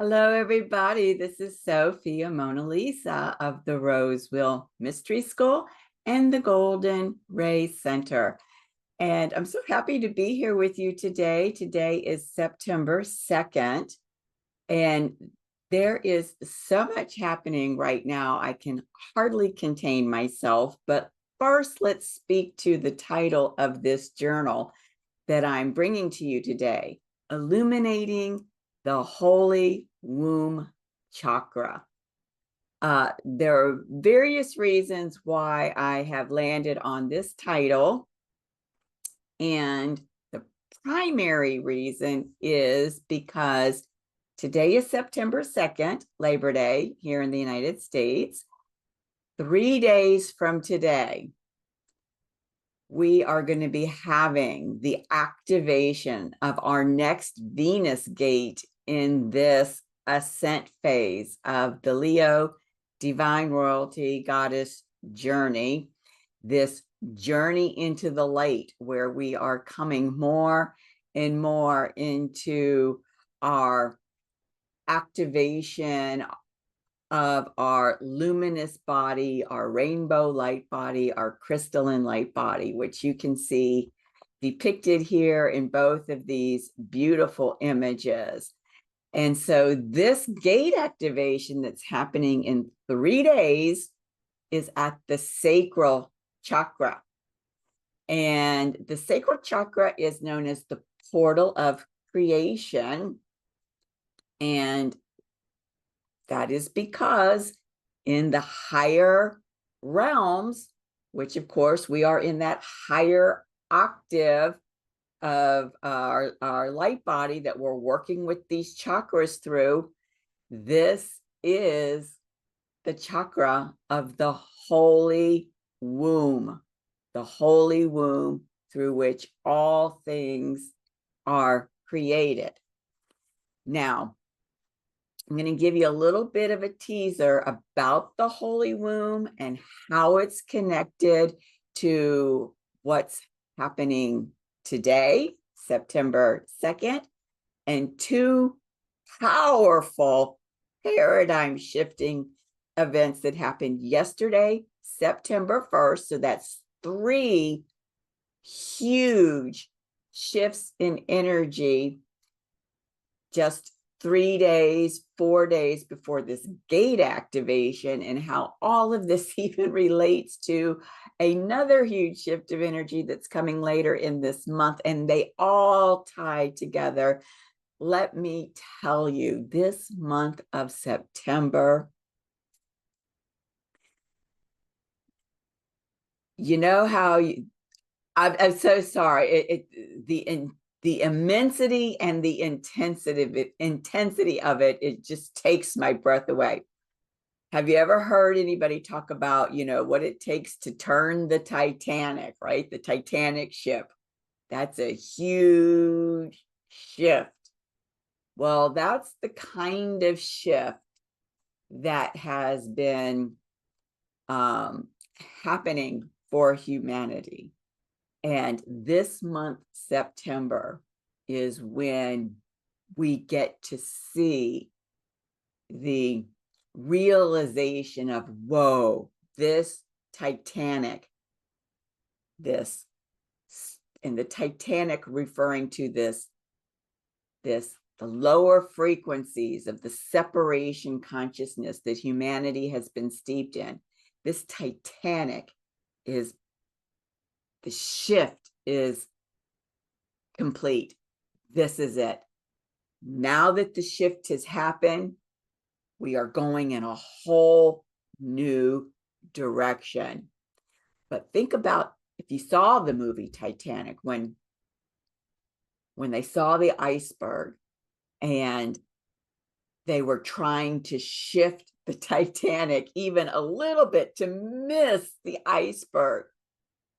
Hello, everybody. This is Sophia Mona Lisa of the Roseville Mystery School and the Golden Ray Center. And I'm so happy to be here with you today. Today is September 2nd, and there is so much happening right now. I can hardly contain myself. But first, let's speak to the title of this journal that I'm bringing to you today, Illuminating the Holy Womb Chakra. There are various reasons why I have landed on this title. And the primary reason is because today is September 2nd, Labor Day here in the United States. 3 days from today, we are going to be having the activation of our next Venus gate in this ascent phase of the Leo divine royalty goddess journey, this journey into the light where we are coming more and more into our activation of our luminous body, our rainbow light body, our crystalline light body, which you can see depicted here in both of these beautiful images. And so this gate activation that's happening in 3 days is at the sacral chakra. And the sacral chakra is known as the portal of creation. And that is because in the higher realms, which of course we are in that higher octave of our light body that we're working with these chakras through, this is the chakra of the holy womb through which all things are created. Now, I'm going to give you a little bit of a teaser about the holy womb and how it's connected to what's happening today, September 2nd, and two powerful paradigm shifting events that happened yesterday, September 1st. So that's 3 huge shifts in energy just 3 days, 4 days before this gate activation, and how all of this even relates to another huge shift of energy that's coming later in this month, and they all tie together. Let me tell you, this month of September, you know how I'm so sorry. The immensity and the intensity of it, it just takes my breath away. Have you ever heard anybody talk about, what it takes to turn the Titanic, right? The Titanic ship. That's a huge shift. Well, that's the kind of shift that has been happening for humanity. And this month, September, is when we get to see the realization of, whoa, this Titanic, and the Titanic referring to the lower frequencies of the separation consciousness that humanity has been steeped in. This Titanic is, the shift is complete. This is it. Now that the shift has happened, we are going in a whole new direction. But think about if you saw the movie Titanic, when they saw the iceberg and they were trying to shift the Titanic even a little bit to miss the iceberg.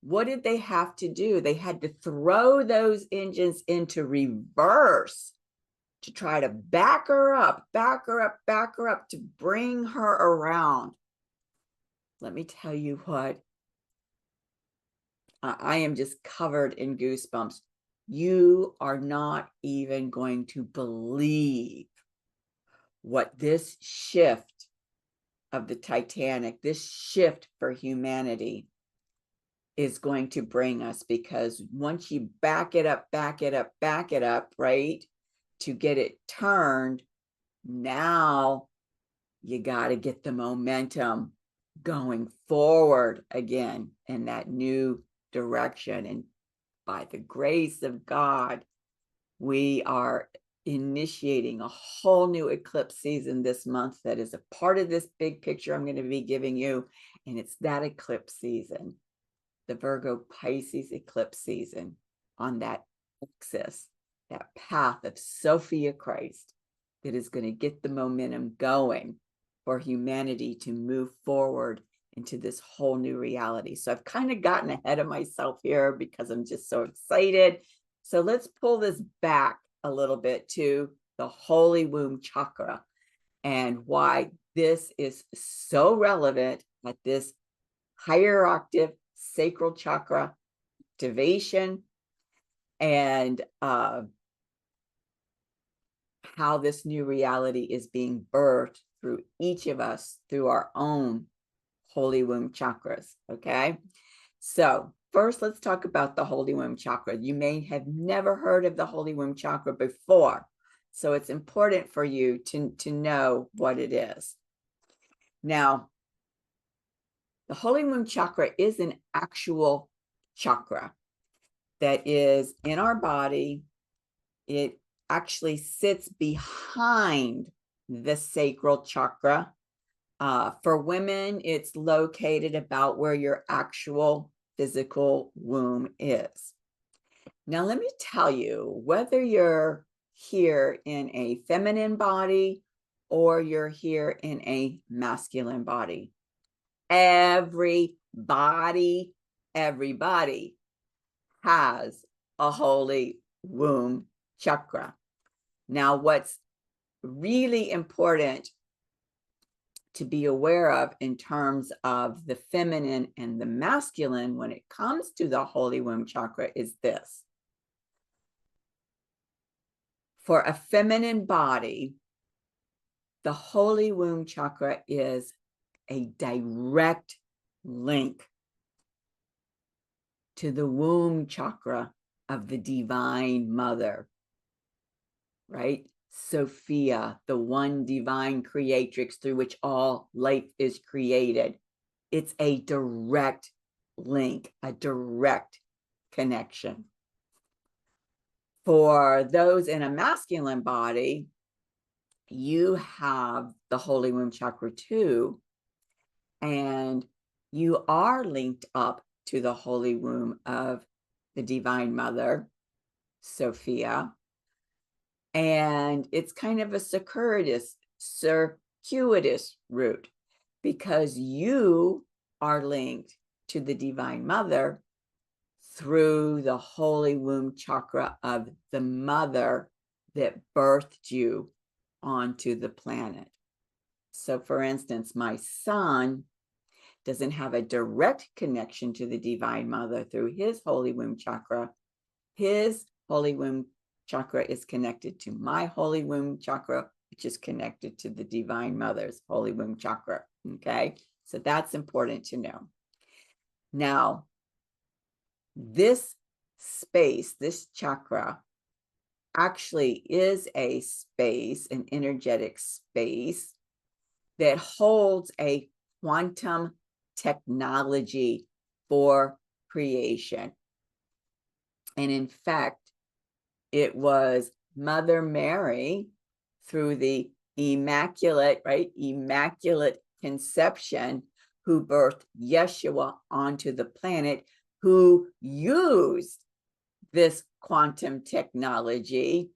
What did they have to do? They had to throw those engines into reverse to try to back her up to bring her around. Let me tell you what, I am just covered in goosebumps. You are not even going to believe what this shift of the Titanic, this shift for humanity is going to bring us, because once you back it up, right, to get it turned, now you got to get the momentum going forward again in that new direction. And by the grace of God, we are initiating a whole new eclipse season this month that is a part of this big picture I'm going to be giving you. And it's that eclipse season, the Virgo Pisces eclipse season, on that axis, that path of Sophia Christ, that is going to get the momentum going for humanity to move forward into this whole new reality. So I've kind of gotten ahead of myself here because I'm just so excited. So let's pull this back a little bit to the Holy Womb Chakra and why this is so relevant at this higher octave sacral chakra activation, and how this new reality is being birthed through each of us through our own Holy Womb chakras. Okay, so first let's talk about the Holy Womb chakra. You may have never heard of the Holy Womb chakra before, so it's important for you to know what it is. Now, the Holy Womb chakra is an actual chakra that is in our body. It actually sits behind the sacral chakra. For women, it's located about where your actual physical womb is. Now, let me tell you, whether you're here in a feminine body or you're here in a masculine body, everybody has a holy womb chakra. Now, what's really important to be aware of in terms of the feminine and the masculine when it comes to the Holy Womb chakra is this. For a feminine body, the Holy Womb chakra is a direct link to the womb chakra of the Divine Mother, right? Sophia, the one divine creatrix through which all life is created. It's a direct link, a direct connection. For those in a masculine body, you have the Holy Womb chakra too, and you are linked up to the Holy Womb of the Divine Mother, Sophia. And it's kind of a circuitous route, because you are linked to the Divine Mother through the Holy Womb chakra of the mother that birthed you onto the planet. So for instance, my son doesn't have a direct connection to the Divine Mother through his Holy Womb chakra. His Holy Womb chakra is connected to my Holy Womb chakra, which is connected to the Divine Mother's Holy Womb chakra. Okay, so that's important to know. Now, this space, this chakra, actually is a space, an energetic space that holds a quantum technology for creation. And in fact, it was Mother Mary, through the immaculate conception, who birthed Yeshua onto the planet, who used this quantum technology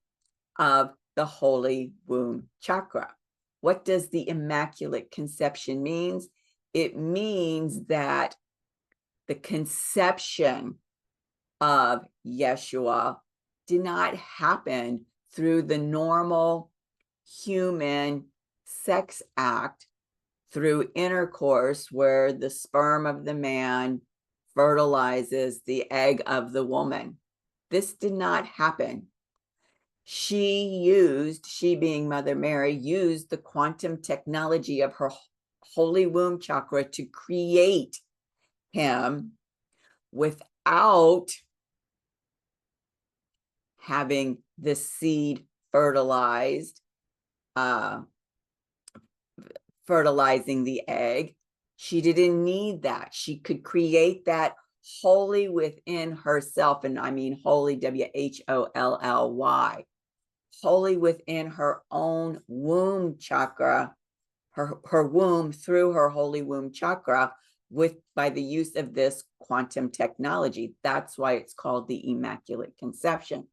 of the Holy Womb chakra. What does the Immaculate Conception means? It means that the conception of Yeshua did not happen through the normal human sex act, through intercourse where the sperm of the man fertilizes the egg of the woman. This did not happen. she being Mother Mary, used the quantum technology of her holy womb chakra to create him without having the seed fertilized, fertilizing the egg. She didn't need that. She could create that wholly within herself. And I mean wholly, WHOLLY, wholly within her own womb chakra, her womb, through her holy womb chakra, by the use of this quantum technology. That's why it's called the Immaculate Conception.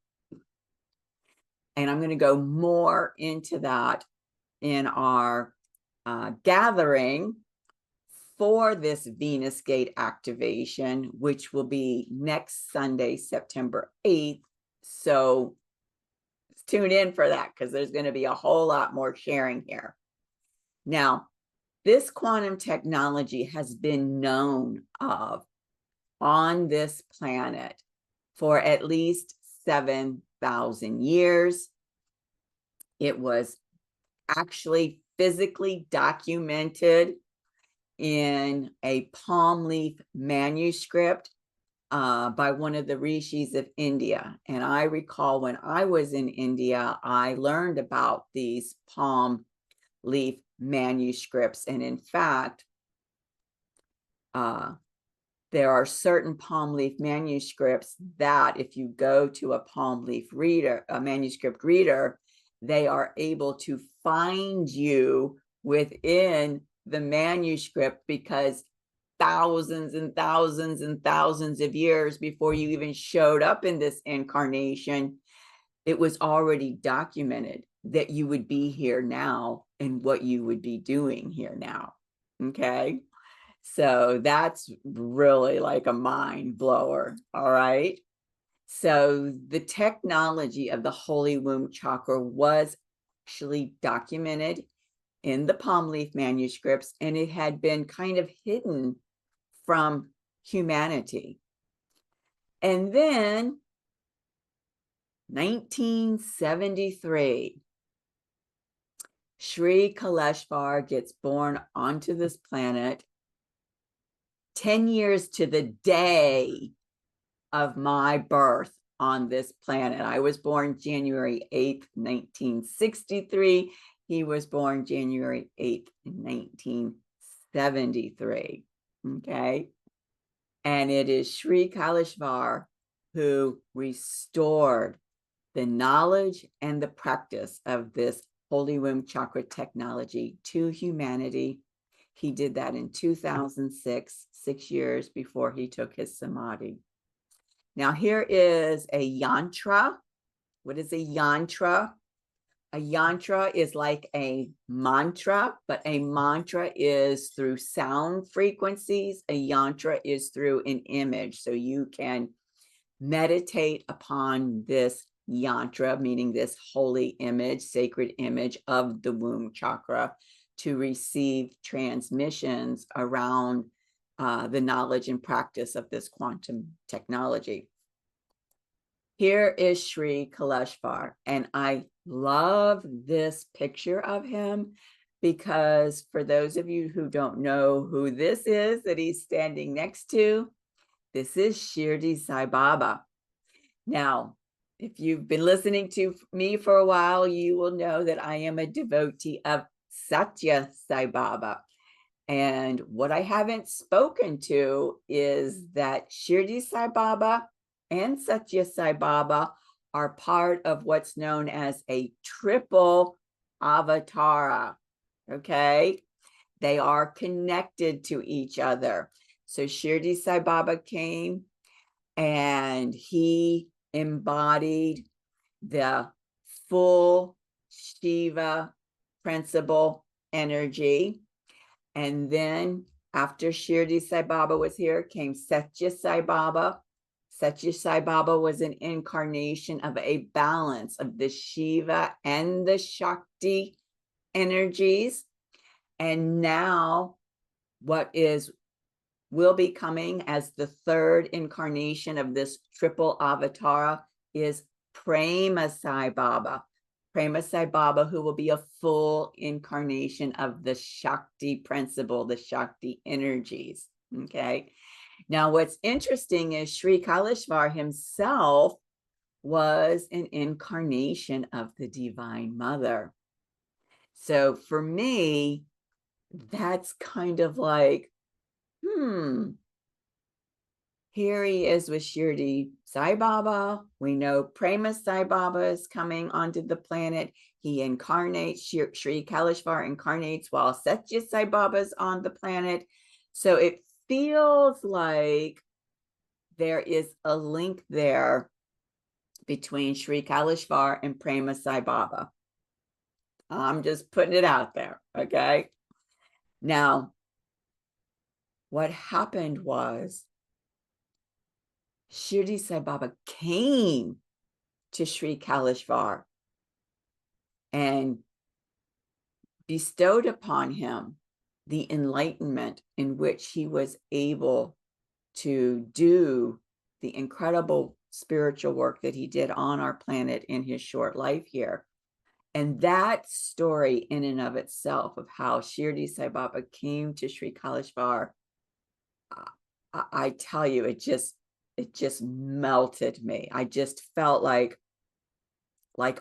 And I'm going to go more into that in our gathering for this Venus Gate activation, which will be next Sunday, September 8th. So tune in for that, because there's going to be a whole lot more sharing here. Now, this quantum technology has been known of on this planet for at least 7,000 years. It was actually physically documented in a palm leaf manuscript by one of the rishis of India. And I recall when I was in India, I learned about these palm leaf manuscripts. And in fact, there are certain palm leaf manuscripts that if you go to a palm leaf reader, a manuscript reader, they are able to find you within the manuscript, because thousands and thousands and thousands of years before you even showed up in this incarnation, it was already documented that you would be here now and what you would be doing here now. Okay. So that's really like a mind blower. All right. So the technology of the holy womb chakra was actually documented in the palm leaf manuscripts, and it had been kind of hidden from humanity. And then 1973, Sri Kaleshvar gets born onto this planet 10 years to the day of my birth on this planet. I was born January 8th, 1963. He was born January 8th, 1973. Okay. And it is Sri Kaleshvar who restored the knowledge and the practice of this holy womb chakra technology to humanity. He did that in 2006, 6 years before he took his samadhi. Now, here is a yantra. What is a yantra? A yantra is like a mantra, but a mantra is through sound frequencies. A yantra is through an image. So you can meditate upon this yantra, meaning this holy image, sacred image of the womb chakra, to receive transmissions around the knowledge and practice of this quantum technology. Here is Sri Kaleshvar, and I love this picture of him because for those of you who don't know who this is that he's standing next to, this is Shirdi Sai Baba. Now, if you've been listening to me for a while, you will know that I am a devotee of Satya Sai Baba. And what I haven't spoken to is that Shirdi Sai Baba and Satya Sai Baba are part of what's known as a triple avatara. Okay. They are connected to each other. So Shirdi Sai Baba came and he embodied the full Shiva principle energy. And then after Shirdi Sai Baba was here, came Satya Sai Baba. Satya Sai Baba was an incarnation of a balance of the Shiva and the Shakti energies. And now what will be coming as the third incarnation of this triple avatara is Prema Sai Baba. Prema Sai Baba, who will be a full incarnation of the Shakti principle, the Shakti energies. Okay. Now, what's interesting is Sri Kalishvar himself was an incarnation of the Divine Mother. So for me, that's kind of like, here he is with Shirdi Sai Baba. We know Prema Sai Baba is coming onto the planet. He incarnates, Sri Kalishvar incarnates while Satya Sai Baba is on the planet. So it feels like there is a link there between Sri Kalishvar and Prema Sai Baba. I'm just putting it out there, okay? Now, what happened was Shirdi Sai Baba came to Sri Kalishvar and bestowed upon him the enlightenment in which he was able to do the incredible spiritual work that he did on our planet in his short life here. And that story in and of itself of how Shirdi Sai Baba came to Sri Kalishvar, I tell you, it just melted me. I just felt like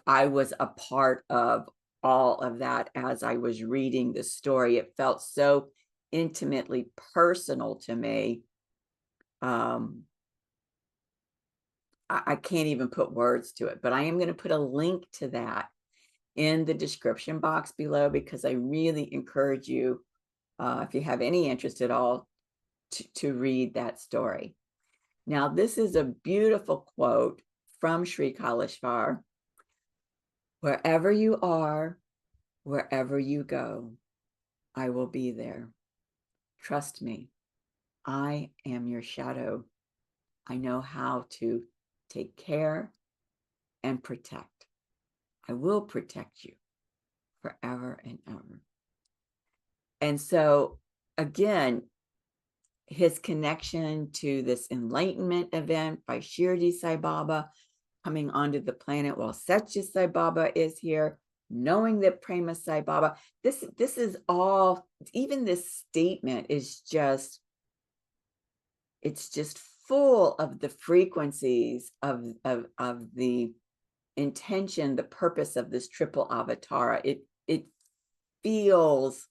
I was a part of all of that as I was reading the story. It felt so intimately personal to me. I can't even put words to it, but I am going to put a link to that in the description box below, because I really encourage you, if you have any interest at all, to read that story. Now, this is a beautiful quote from Sri Kalishvar. Wherever you are, wherever you go, I will be there. Trust me, I am your shadow. I know how to take care and protect. I will protect you forever and ever. And so, again, his connection to this enlightenment event by Shirdi Sai Baba coming onto the planet while Satya Sai Baba is here, knowing that Prema Sai Baba, this is all, even this statement is just, it's just full of the frequencies of the intention, the purpose of this triple avatara. It feels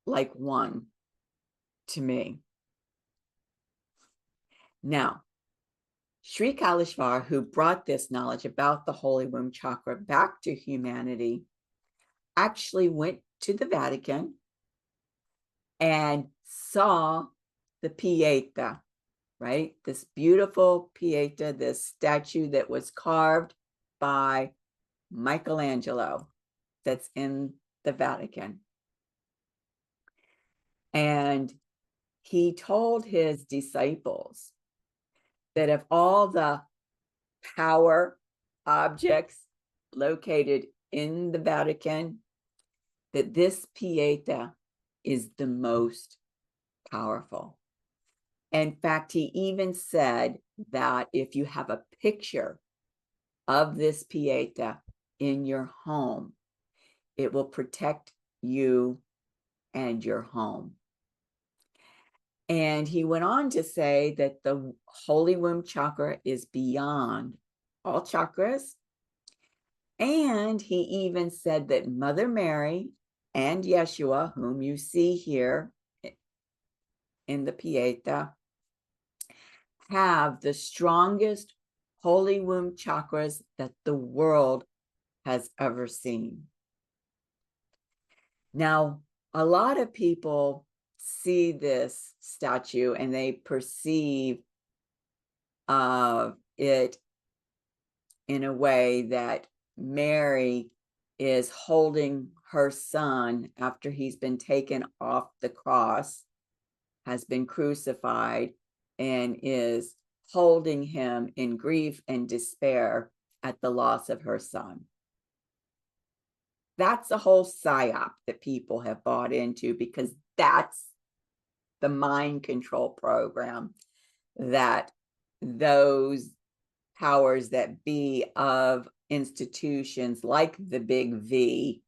like one to me. Now, Sri Kalishvar, who brought this knowledge about the Holy Womb Chakra back to humanity, actually went to the Vatican and saw the Pieta, right? This beautiful Pieta, this statue that was carved by Michelangelo that's in the Vatican. And he told his disciples that of all the power objects located in the Vatican, that this Pieta is the most powerful. In fact, he even said that if you have a picture of this Pieta in your home, it will protect you and your home. And he went on to say that the Holy Womb Chakra is beyond all chakras. And he even said that Mother Mary and Yeshua, whom you see here in the Pieta, have the strongest Holy Womb chakras that the world has ever seen. Now, a lot of people see this statue and they perceive it in a way that Mary is holding her son after he's been taken off the cross, has been crucified, and is holding him in grief and despair at the loss of her son. That's a whole psyop that people have bought into, because that's the mind control program that those powers that be of institutions like the big V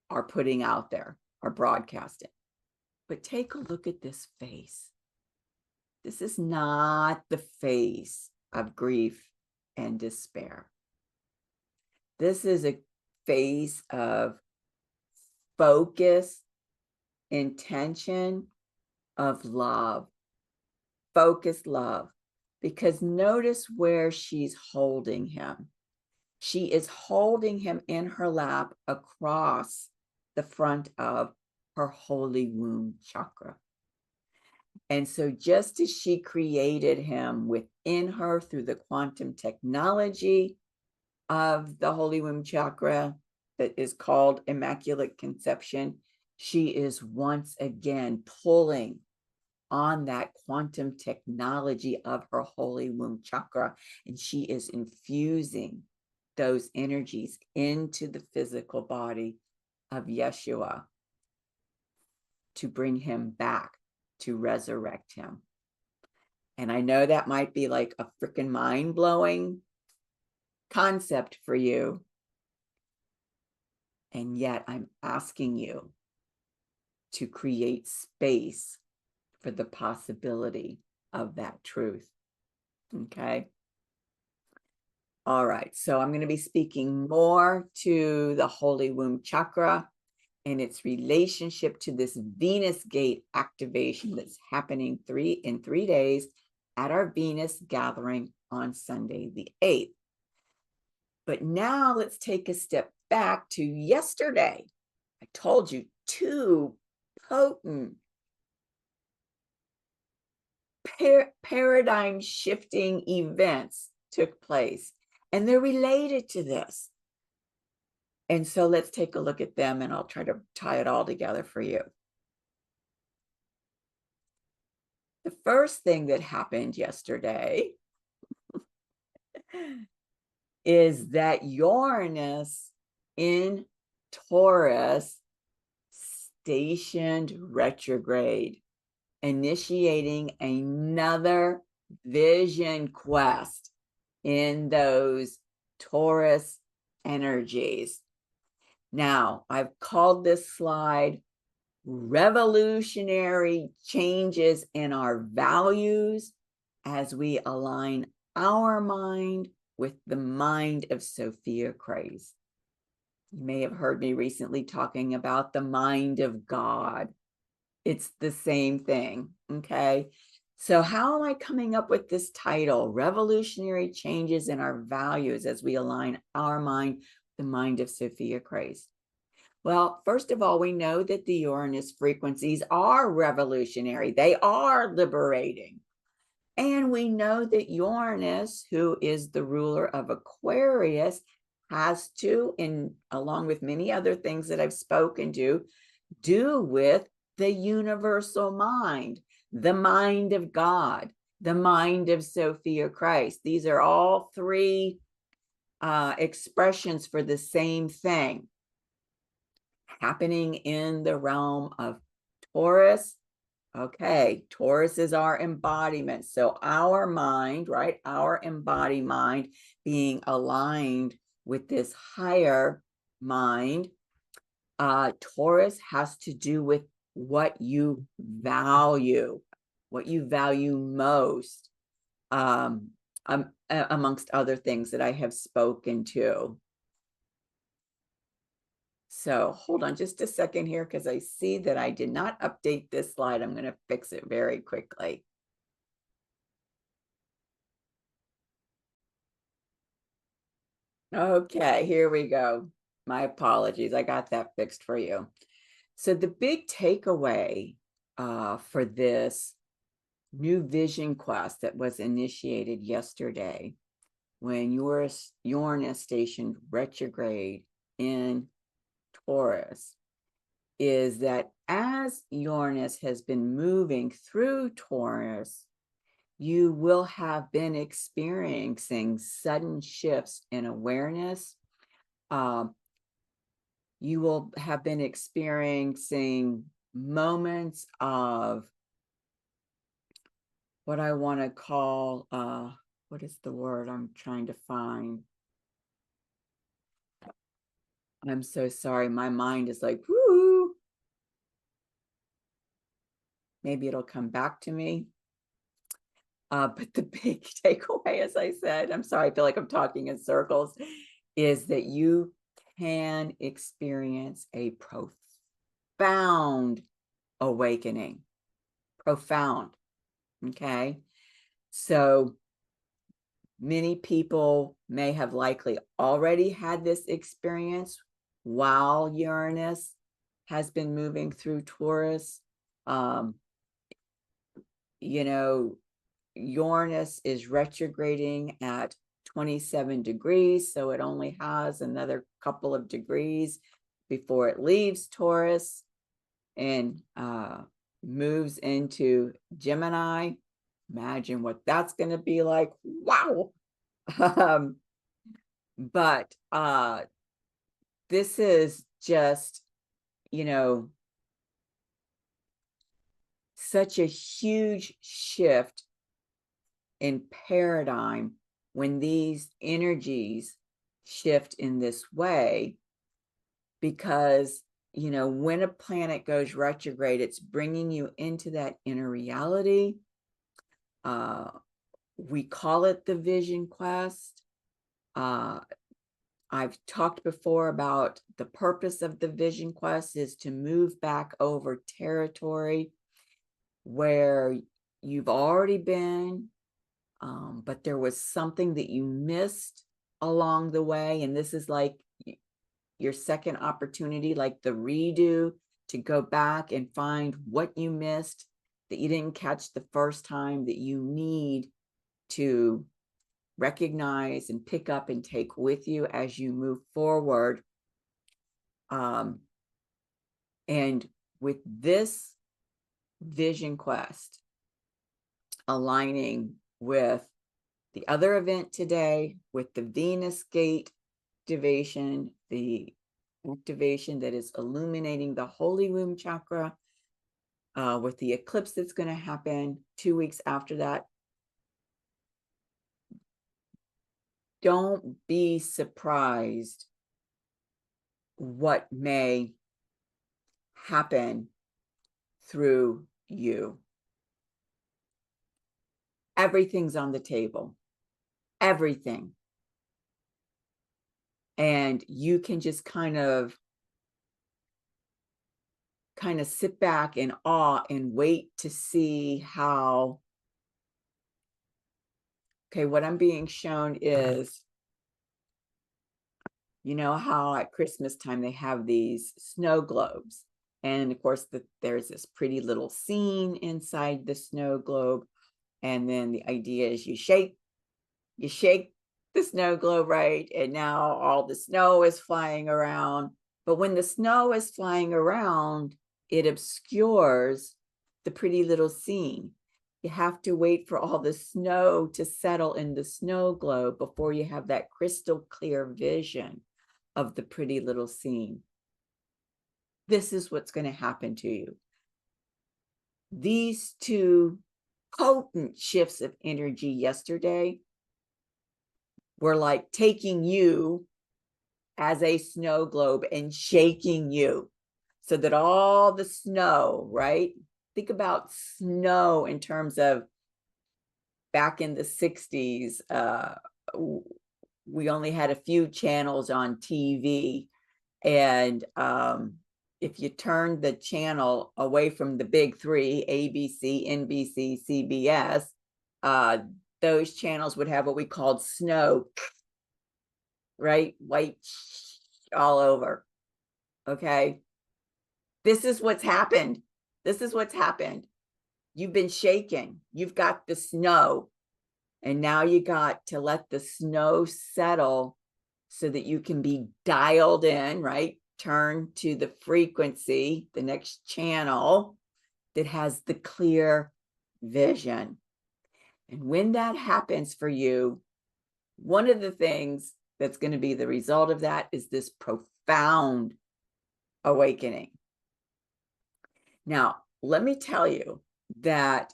are putting out there, are broadcasting. But take a look at this face. This is not the face of grief and despair. This is a face of focus, intention, of love, focused love. Because notice where she's holding him. She is holding him in her lap across the front of her holy womb chakra. And so just as she created him within her through the quantum technology of the holy womb chakra that is called Immaculate Conception, she is once again pulling on that quantum technology of her holy womb chakra, and she is infusing those energies into the physical body of Yeshua to bring him back, to resurrect him. And I know that might be like a freaking mind-blowing concept for you. And yet I'm asking you to create space for the possibility of that truth. Okay. All right. So I'm going to be speaking more to the Holy Womb Chakra and its relationship to this Venus gate activation that's happening in 3 days at our Venus gathering on Sunday, the 8th. But now let's take a step back to yesterday. I told you 2 potent paradigm shifting events took place, and they're related to this. And so let's take a look at them, and I'll try to tie it all together for you. The first thing that happened yesterday is that Uranus in Taurus stationed retrograde, initiating another vision quest in those Taurus energies. Now, I've called this slide revolutionary changes in our values as we align our mind with the mind of Sophia Craze. You may have heard me recently talking about the mind of God. It's the same thing, okay? So how am I coming up with this title, Revolutionary Changes in Our Values as we align our mind with the mind of Sophia Craze? Well, first of all, we know that the Uranus frequencies are revolutionary. They are liberating. And we know that Uranus, who is the ruler of Aquarius, has to, along with many other things that I've spoken to, do with the universal mind, the mind of God, the mind of Sophia Christ. These are all 3 expressions for the same thing happening in the realm of Taurus. Okay, Taurus is our embodiment. So our mind, right? Our embodied mind being aligned with this higher mind. Taurus has to do with what you value most, amongst other things that I have spoken to. So hold on just a second here, because I see that I did not update this slide. I'm going to fix it very quickly. Okay, here we go. My apologies. I got that fixed for you. So the big takeaway for this new vision quest that was initiated yesterday when Uranus stationed retrograde in Taurus is that as Uranus has been moving through Taurus, you will have been experiencing sudden shifts in awareness. You will have been experiencing moments of what I want to call what is the word I'm trying to find? I'm so sorry. My mind is like, whoo. Maybe it'll come back to me. But the big takeaway, as I said, I'm sorry, I feel like I'm talking in circles, is that you can experience a profound awakening. Profound. Okay. So many people may have likely already had this experience while Uranus has been moving through Taurus. You know, Uranus is retrograding at 27 degrees, so it only has another couple of degrees before it leaves Taurus and moves into Gemini. Imagine what that's going to be like. Wow. But this is just, you know, such a huge shift in paradigm when these energies shift in this way, because, you know, when a planet goes retrograde, it's bringing you into that inner reality. We call it the vision quest. I've talked before about the purpose of the vision quest is to move back over territory where you've already been, but there was something that you missed along the way. And this is like your second opportunity, like the redo, to go back and find what you missed that you didn't catch the first time, that you need to recognize and pick up and take with you as you move forward. And with this vision quest aligning with the other event today, with the Venus gate activation, the activation that is illuminating the holy womb chakra, with the eclipse that's going to happen 2 weeks after that, don't be surprised what may happen through you. Everything's on the table. Everything. And you can just kind of sit back in awe and wait to see how. Okay, what I'm being shown is, you know how at Christmas time they have these snow globes, and of course there's this pretty little scene inside the snow globe, and then the idea is you shake the snow globe, right? And now all the snow is flying around. But when the snow is flying around, it obscures the pretty little scene. You have to wait for all the snow to settle in the snow globe before you have that crystal clear vision of the pretty little scene. This is what's going to happen to you. These two potent shifts of energy yesterday were like taking you as a snow globe and shaking you so that all the snow, right? Think about snow in terms of back in the 60s. We only had a few channels on TV. And if you turned the channel away from the big three, ABC, NBC, CBS, those channels would have what we called snow, right? White all over. Okay. This is what's happened. This is what's happened. You've been shaken. You've got the snow. And now you got to let the snow settle so that you can be dialed in, right? Turn to the frequency, the next channel that has the clear vision. And when that happens for you, one of the things that's going to be the result of that is this profound awakening. Now, let me tell you that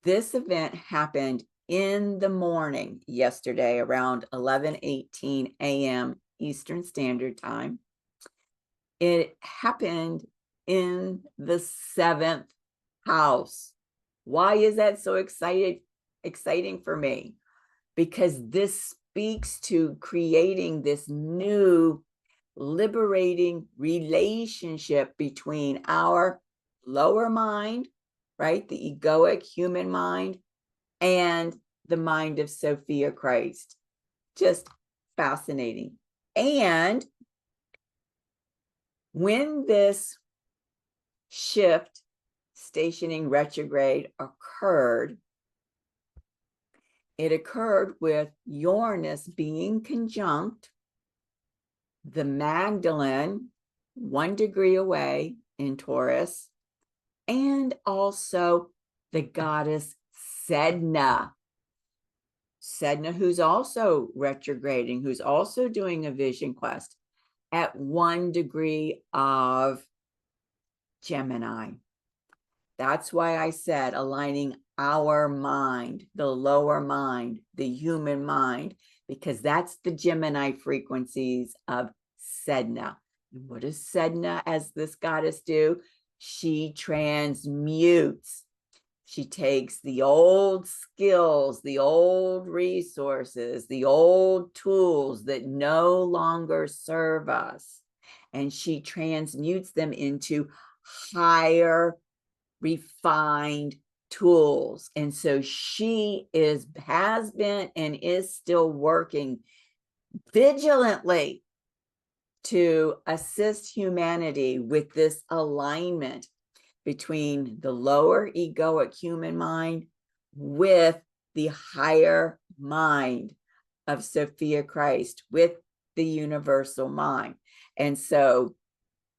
this event happened in the morning yesterday around 11:18 a.m. Eastern Standard Time. It happened in the 7th house. Why is that so exciting for me? Because this speaks to creating this new liberating relationship between our lower mind, right? The egoic human mind, and the mind of Sophia Christ. Just fascinating. And when this shift, stationing retrograde, occurred, it occurred with Uranus being conjunct the Magdalene 1 degree away in Taurus, and also the goddess Sedna. Sedna, who's also retrograding, who's also doing a vision quest at 1 degree of Gemini. That's why I said aligning our mind, the lower mind, the human mind, because that's the Gemini frequencies of Sedna. And what does Sedna, as this goddess, do? She transmutes. She takes the old skills, the old resources, the old tools that no longer serve us, and she transmutes them into higher, refined tools. And so she has been and is still working vigilantly to assist humanity with this alignment between the lower egoic human mind with the higher mind of Sophia Christ, with the universal mind. And so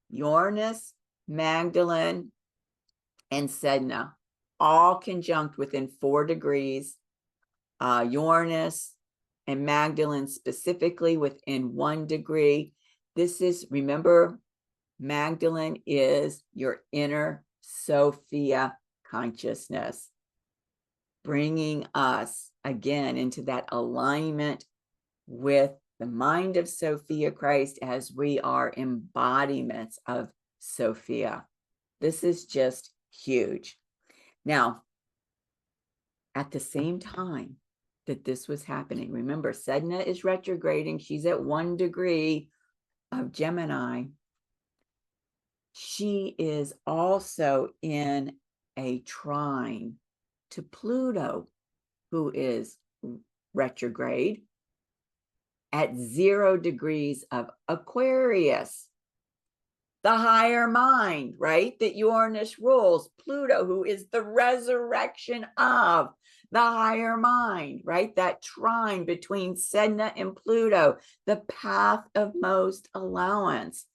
Uranus, Magdalene, and Sedna, all conjunct within 4 degrees. Uranus and Magdalene specifically within 1 degree. This is, remember, Magdalene is your inner Sophia consciousness, bringing us again into that alignment with the mind of Sophia Christ as we are embodiments of Sophia. This is just huge. Now, at the same time that this was happening, remember, Sedna is retrograding. She's at 1 degree of Gemini. She is also in a trine to Pluto, who is retrograde at 0 degrees of Aquarius. The higher mind, right? That Uranus rules. Pluto, who is the resurrection of the higher mind, right? That trine between Sedna and Pluto, the path of most allowance.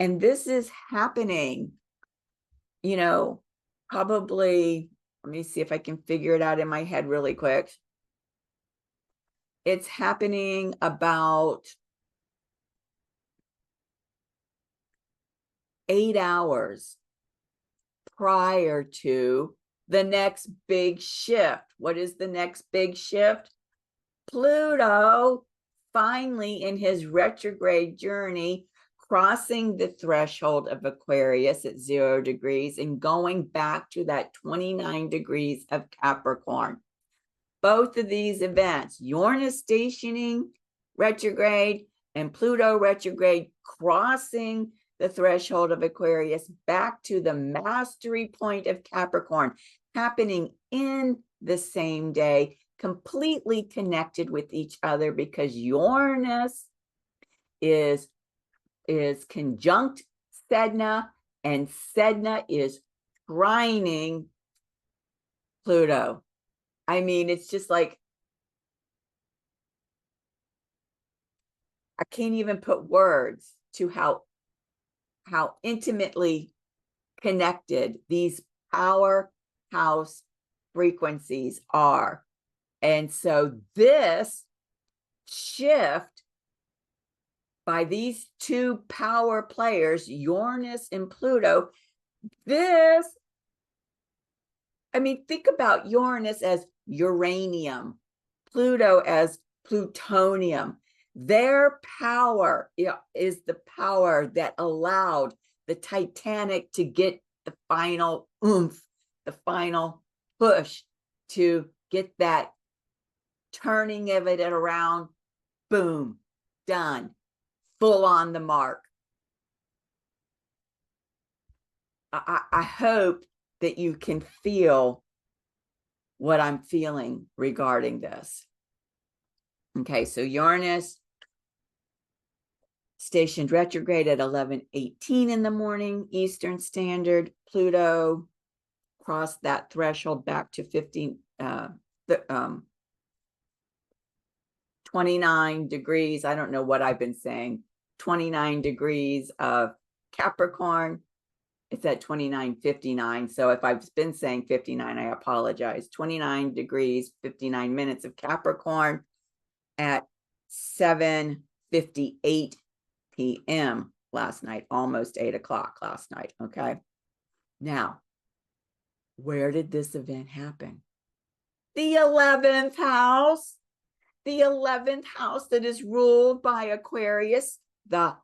And this is happening, probably, let me see if I can figure it out in my head really quick. It's happening about 8 hours prior to the next big shift. What is the next big shift? Pluto finally in his retrograde journey crossing the threshold of Aquarius at 0 degrees and going back to that 29 degrees of Capricorn. Both of these events, Uranus stationing retrograde and Pluto retrograde crossing the threshold of Aquarius back to the mastery point of Capricorn, happening in the same day, completely connected with each other, because Uranus is conjunct Sedna, and Sedna is trining Pluto. I mean, it's just like, I can't even put words to how intimately connected these powerhouse frequencies are. And so this shift by these 2 power players, Uranus and Pluto, think about Uranus as uranium, Pluto as plutonium. Their power is the power that allowed the Titanic to get the final oomph, the final push to get that turning of it around. Boom, done, full on the mark. I hope that you can feel what I'm feeling regarding this. Okay, so Uranus stationed retrograde at 11:18 in the morning, Eastern Standard. Pluto crossed that threshold back to 29 degrees. I don't know what I've been saying. 29 degrees of Capricorn. It's at 29:59. So if I've been saying 59, I apologize. 29 degrees, 59 minutes of Capricorn at 7:58 p.m. last night, almost 8 o'clock last night. Okay. Now, where did this event happen? The 11th house. The 11th house that is ruled by Aquarius, the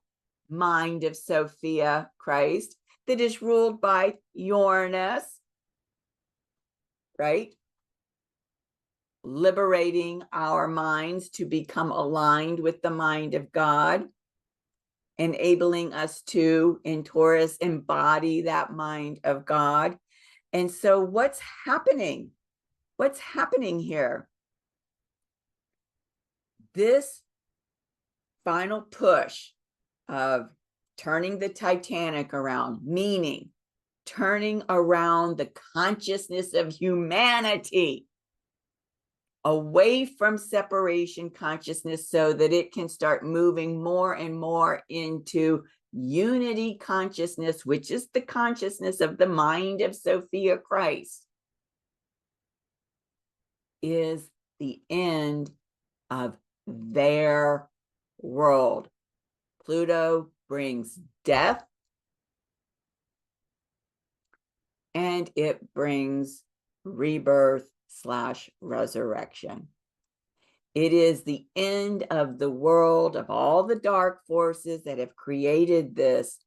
mind of Sophia Christ, that is ruled by Uranus, right? Liberating our minds to become aligned with the mind of God, enabling us to, in Taurus, embody that mind of God. And so what's happening? What's happening here? This final push of turning the Titanic around, meaning turning around the consciousness of humanity away from separation consciousness so that it can start moving more and more into unity consciousness, which is the consciousness of the mind of Sophia Christ, is the end of their world. Pluto brings death, and it brings rebirth/resurrection. It is the end of the world, of all the dark forces that have created this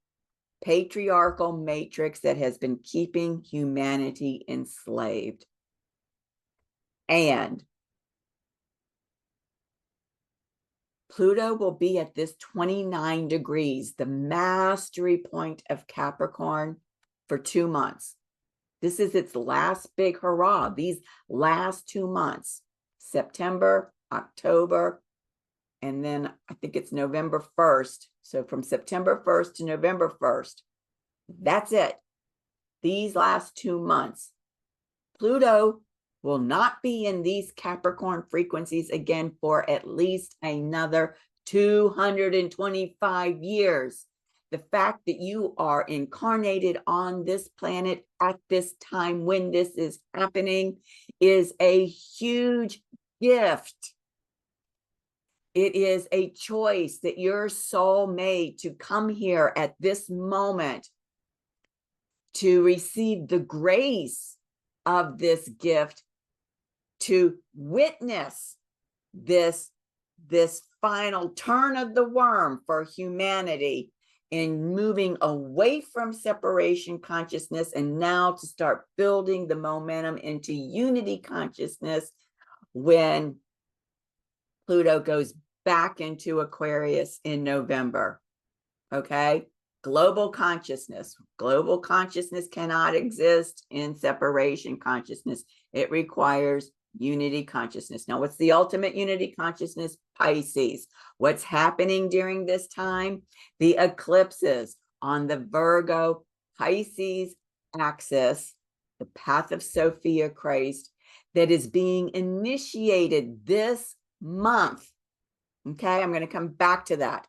patriarchal matrix that has been keeping humanity enslaved. And Pluto will be at this 29 degrees, the mastery point of Capricorn, for 2 months. This is its last big hurrah. These last 2 months, September, October, and then I think it's November 1st. So from September 1st to November 1st, that's it. These last 2 months, Pluto will not be in these Capricorn frequencies again for at least another 225 years. The fact that you are incarnated on this planet at this time when this is happening is a huge gift. It is a choice that your soul made to come here at this moment to receive the grace of this gift, to witness this final turn of the worm for humanity in moving away from separation consciousness and now to start building the momentum into unity consciousness when Pluto goes back into Aquarius in November. Okay? Global consciousness. Global consciousness cannot exist in separation consciousness. It requires unity consciousness. Now, what's the ultimate unity consciousness? Pisces. What's happening during this time? The eclipses on the Virgo Pisces axis, the path of Sophia Christ, that is being initiated this month. Okay, I'm going to come back to that.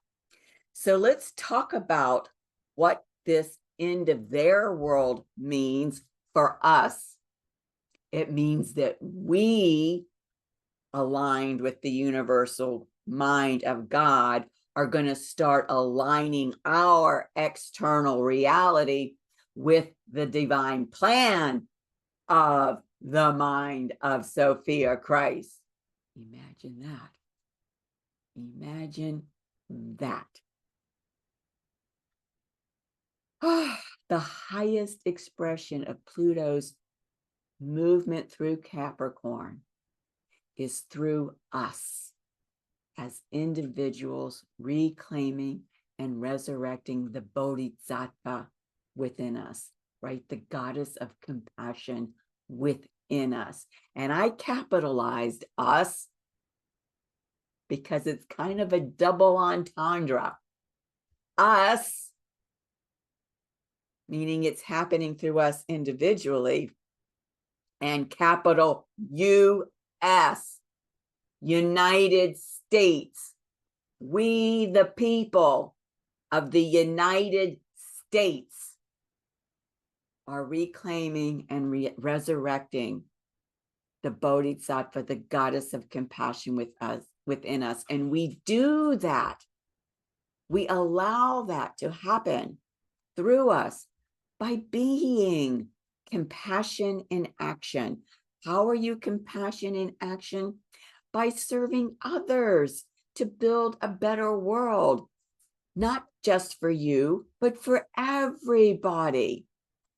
So let's talk about what this end of their world means for us. It means that we, aligned with the universal mind of God, are going to start aligning our external reality with the divine plan of the mind of Sophia Christ. Imagine that. Imagine that. The highest expression of Pluto's movement through Capricorn is through us as individuals reclaiming and resurrecting the Bodhisattva within us, right? The goddess of compassion within us. And I capitalized us because it's kind of a double entendre. Us, meaning it's happening through us individually, and capital U.S., United States. We, the people of the United States, are reclaiming and resurrecting the Bodhisattva, the goddess of compassion within us. And we do that. We allow that to happen through us by being compassion in action. How are you compassion in action? By serving others to build a better world, not just for you, but for everybody.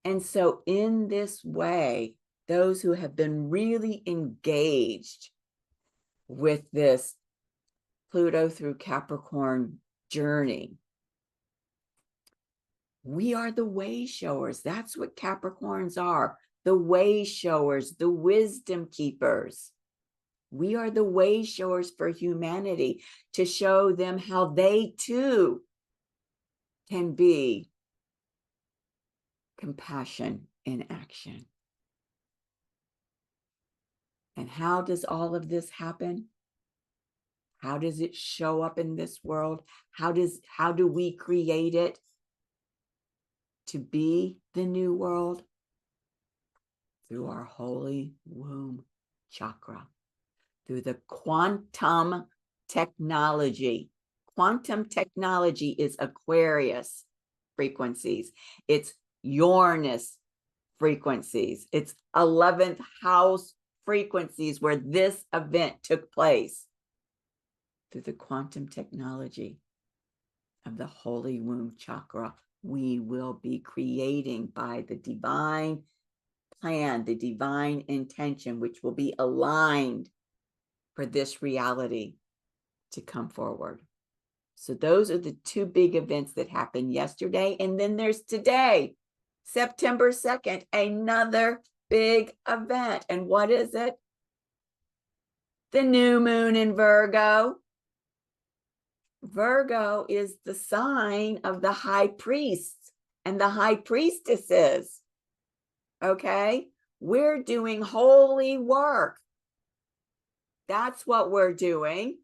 And so in this way, those who have been really engaged with this Pluto through Capricorn journey, we are the way showers. That's what Capricorns are. The way showers, the wisdom keepers. We are the way showers for humanity to show them how they too can be compassion in action. And how does all of this happen? How does it show up in this world? How do we create it to be the new world? Through our holy womb chakra, through the quantum technology. Quantum technology is Aquarius frequencies. It's Uranus frequencies. It's 11th house frequencies where this event took place. Through the quantum technology of the holy womb chakra, we will be creating by the divine plan, the divine intention, which will be aligned for this reality to come forward. So those are the two big events that happened yesterday. And then there's today, September 2nd, another big event. And what is it? The new moon in Virgo. Virgo is the sign of the high priests and the high priestesses. Okay? We're doing holy work. That's what we're doing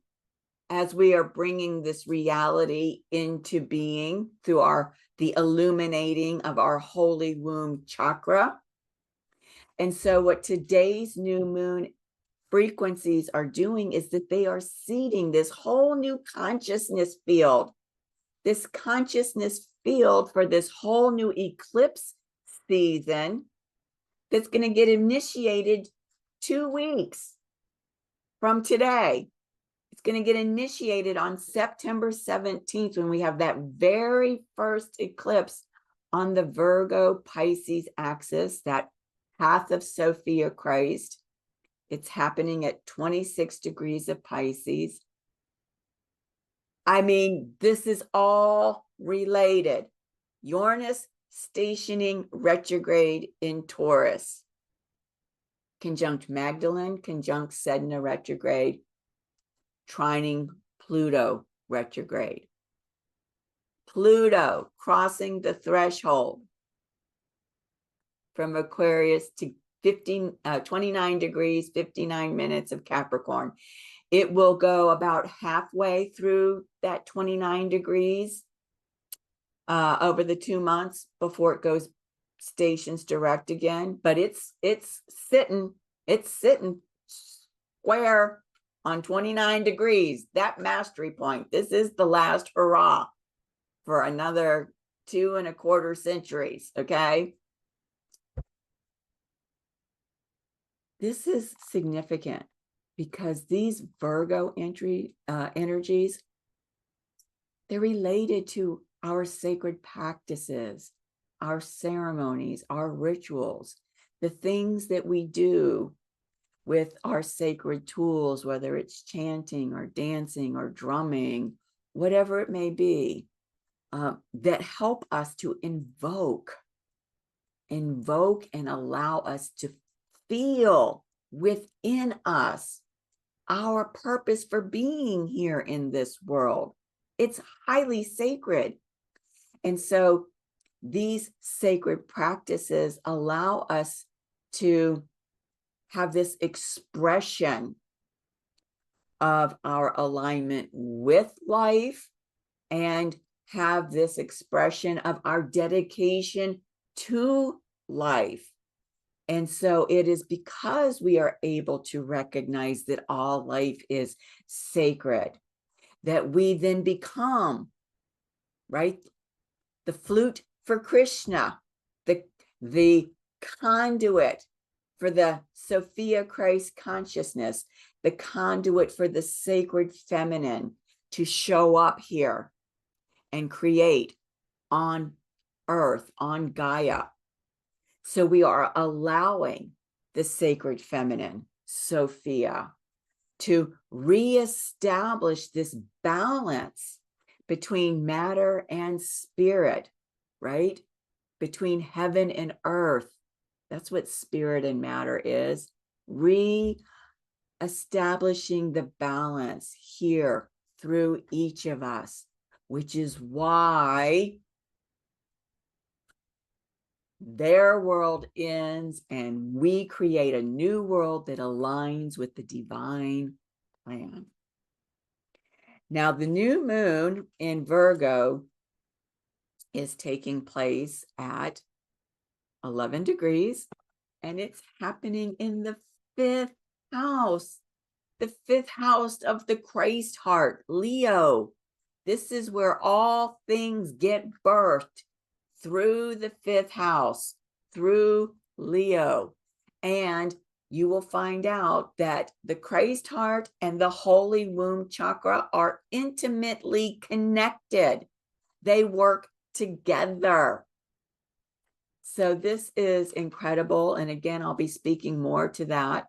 as we are bringing this reality into being through the illuminating of our holy womb chakra. And so what today's new moon frequencies are doing is that they are seeding this whole new consciousness field, this consciousness field for this whole new eclipse season that's going to get initiated 2 weeks from today. It's going to get initiated on September 17th when we have that very first eclipse on the Virgo Pisces axis, that path of Sophia Christ. It's happening at 26 degrees of Pisces. I mean, this is all related. Uranus stationing retrograde in Taurus, conjunct Magdalene, conjunct Sedna retrograde, trining Pluto retrograde. Pluto crossing the threshold from Aquarius to 29 degrees, 59 minutes of Capricorn. It will go about halfway through that 29 degrees over the 2 months before it goes stations direct again. But it's sitting square on 29 degrees, that mastery point. This is the last hurrah for another 2.25 centuries, okay? This is significant. because these Virgo energies, they're related to our sacred practices, our ceremonies, our rituals, the things that we do with our sacred tools, whether it's chanting or dancing or drumming, whatever it may be, that help us to invoke and allow us to feel within us our purpose for being here in this world. It's highly sacred. And so these sacred practices allow us to have this expression of our alignment with life and have this expression of our dedication to life. And so it is because we are able to recognize that all life is sacred that we then become, right, the flute for Krishna, the conduit for the Sophia Christ consciousness, the conduit for the sacred feminine to show up here and create on earth, on Gaia. So we are allowing the sacred feminine, Sophia, to reestablish this balance between matter and spirit, right? Between heaven and earth. That's what spirit and matter is. Re-establishing the balance here through each of us, which is why their world ends and we create a new world that aligns with the divine plan. Now, the new moon in Virgo is taking place at 11 degrees, and it's happening in the 5th house, the 5th house of the Christ heart, Leo. This is where all things get birthed, through the 5th house, through Leo. And you will find out that the Christ heart and the holy womb chakra are intimately connected. They work together. So this is incredible. And again, I'll be speaking more to that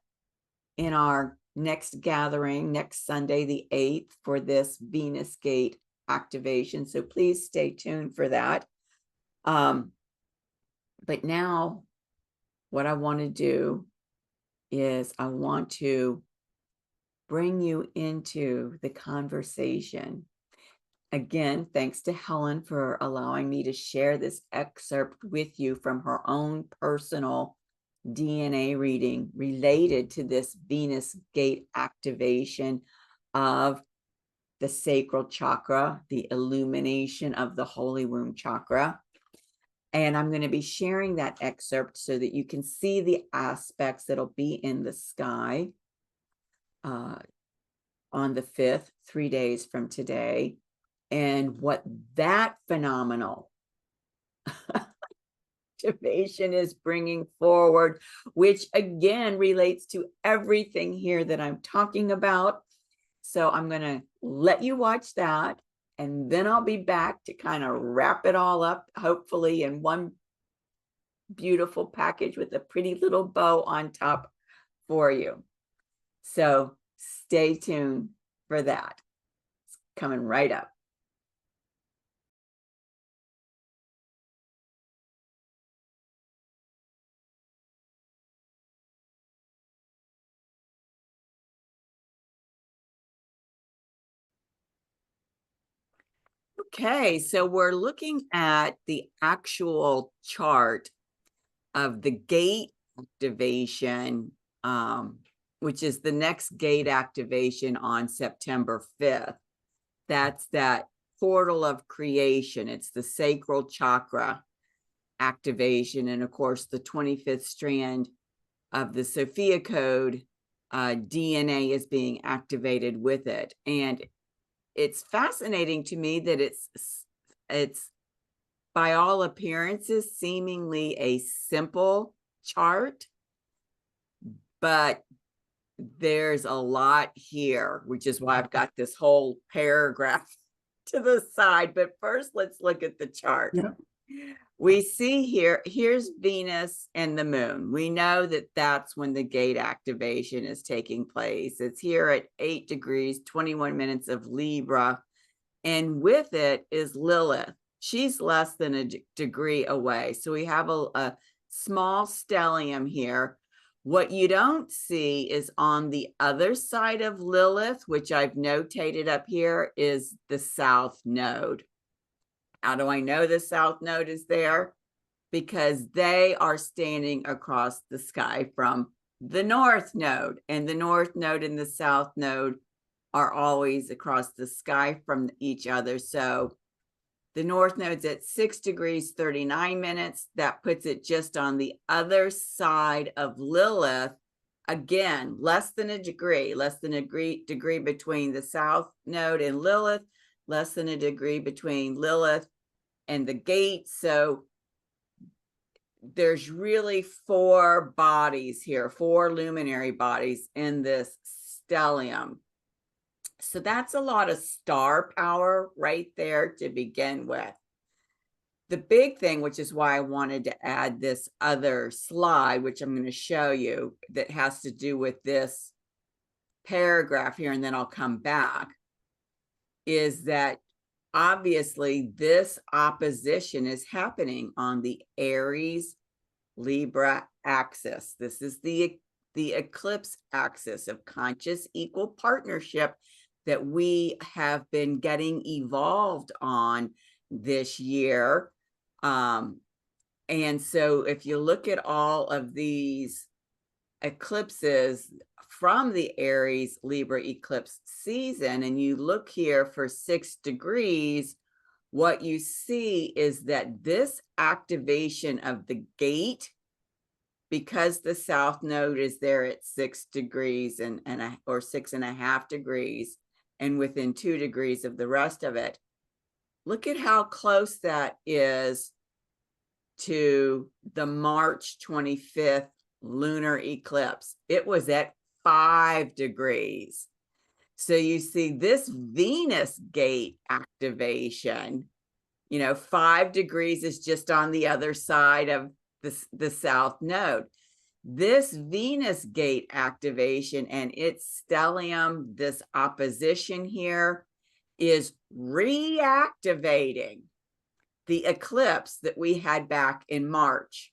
in our next gathering next Sunday, the 8th, for this Venus gate activation. So please stay tuned for that. But now what I want to do is I want to bring you into the conversation. Again, thanks to Helen for allowing me to share this excerpt with you from her own personal DNA reading related to this Venus gate activation of the sacral chakra, the illumination of the holy womb chakra. And I'm going to be sharing that excerpt so that you can see the aspects that'll be in the sky on the 5th, 3 days from today, and what that phenomenal activation is bringing forward, which again relates to everything here that I'm talking about. So I'm going to let you watch that. And then I'll be back to kind of wrap it all up, hopefully in one beautiful package with a pretty little bow on top for you. So stay tuned for that. It's coming right up. Okay, so we're looking at the actual chart of the gate activation, which is the next gate activation on September 5th. That's that portal of creation. It's the sacral chakra activation. And of course, the 25th strand of the Sophia code, DNA is being activated with it. And it's fascinating to me that it's by all appearances seemingly a simple chart, but there's a lot here, which is why I've got this whole paragraph to the side. But first, let's look at the chart. Yeah. We see here's Venus and the moon. We know that that's when the gate activation is taking place. It's here at 8 degrees, 21 minutes of Libra. And with it is Lilith. She's less than a degree away. So we have a small stellium here. What you don't see is on the other side of Lilith, which I've notated up here, is the South Node. How do I know the South Node is there? Because they are standing across the sky from the North Node, and the North Node and the South Node are always across the sky from each other. So the North Node's at 6 degrees, 39 minutes. That puts it just on the other side of Lilith. Again, less than a degree between the South Node and Lilith, less than a degree between Lilith and the gate. So there's really 4 bodies here, 4 luminary bodies in this stellium. So that's a lot of star power right there to begin with. The big thing, which is why I wanted to add this other slide, which I'm going to show you, that has to do with this paragraph here, and then I'll come back, is that obviously this opposition is happening on the Aries Libra axis. This is the eclipse axis of conscious equal partnership that we have been getting evolved on this year. And so if you look at all of these eclipses from the Aries Libra eclipse season, and you look here for 6 degrees, what you see is that this activation of the gate, because the South Node is there at 6 degrees or 6.5 degrees, and within 2 degrees of the rest of it, look at how close that is to the March 25th lunar eclipse. It was at 5 degrees. So you see this Venus gate activation, 5 degrees is just on the other side of the South Node. This Venus gate activation and its stellium, this opposition here, is reactivating the eclipse that we had back in March.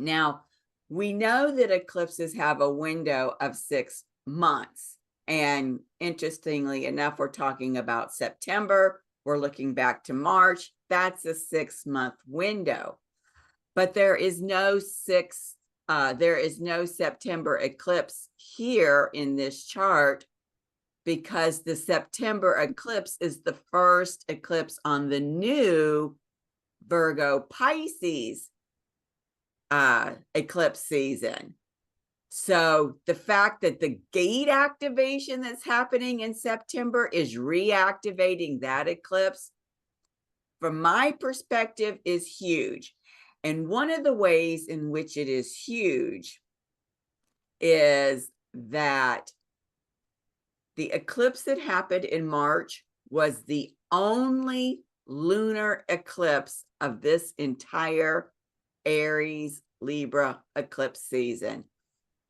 Now, we know that eclipses have a window of 6 months. And interestingly enough, we're talking about September. We're looking back to March. That's a 6-month window. But there is no September eclipse here in this chart, because the September eclipse is the first eclipse on the new Virgo Pisces eclipse season. So the fact that the gate activation that's happening in September is reactivating that eclipse, from my perspective, is huge. And one of the ways in which it is huge is that the eclipse that happened in March was the only lunar eclipse of this entire Aries Libra eclipse season.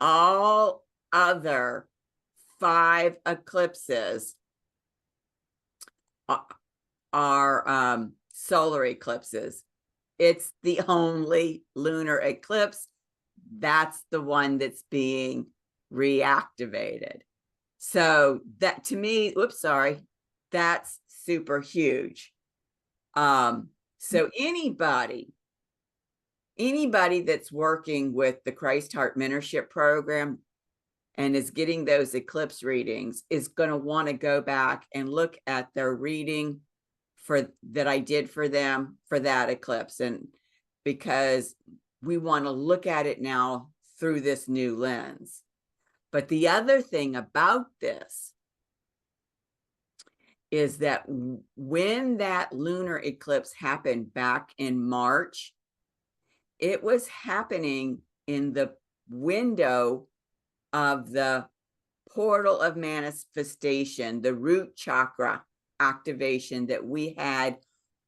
All other 5 eclipses are solar eclipses. It's the only lunar eclipse. That's the one that's being reactivated. So that, to me, that's super huge. So anybody that's working with the Christ Heart Mentorship Program and is getting those eclipse readings is going to want to go back and look at their reading that I did for them for that eclipse, and because we want to look at it now through this new lens. But the other thing about this is that when that lunar eclipse happened back in March, it was happening in the window of the portal of manifestation, the root chakra activation that we had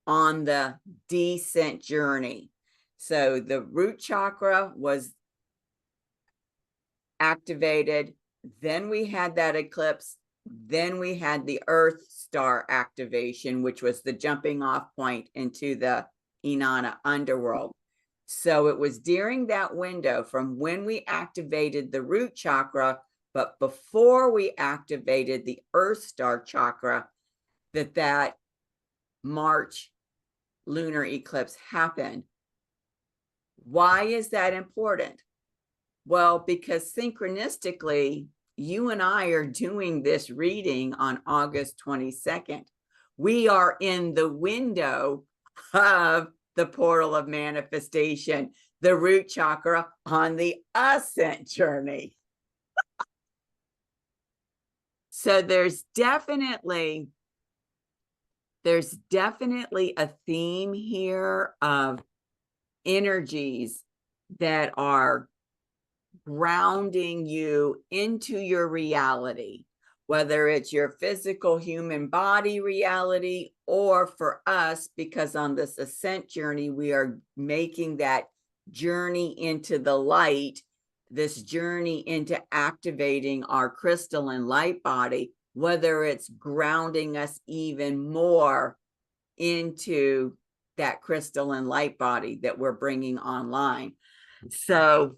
on the descent journey. So the root chakra was activated, then we had that eclipse, then we had the Earth star activation, which was the jumping off point into the Inanna underworld. So it was during that window from when we activated the root chakra, but before we activated the Earth star chakra, that March lunar eclipse happened. Why is that important? Well, because synchronistically, you and I are doing this reading on August 22nd. We are in the window of the portal of manifestation, the root chakra on the ascent journey. So there's definitely a theme here of energies that are grounding you into your reality, whether it's your physical human body reality, or for us, because on this ascent journey, we are making that journey into the light, this journey into activating our crystalline light body, whether it's grounding us even more into that crystalline light body that we're bringing online. So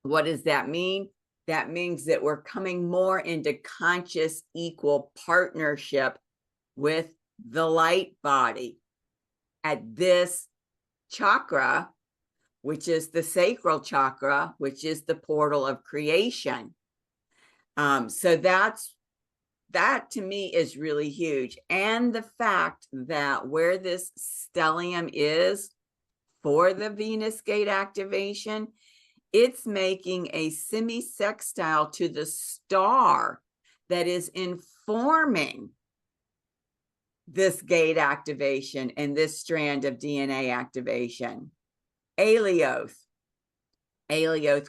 what does that mean? That means that we're coming more into conscious, equal partnership with the light body at this chakra, which is the sacral chakra, which is the portal of creation. So that to me is really huge. And the fact that where this stellium is for the Venus gate activation, it's making a semi-sextile to the star that is informing this gate activation and this strand of DNA activation. Alioth,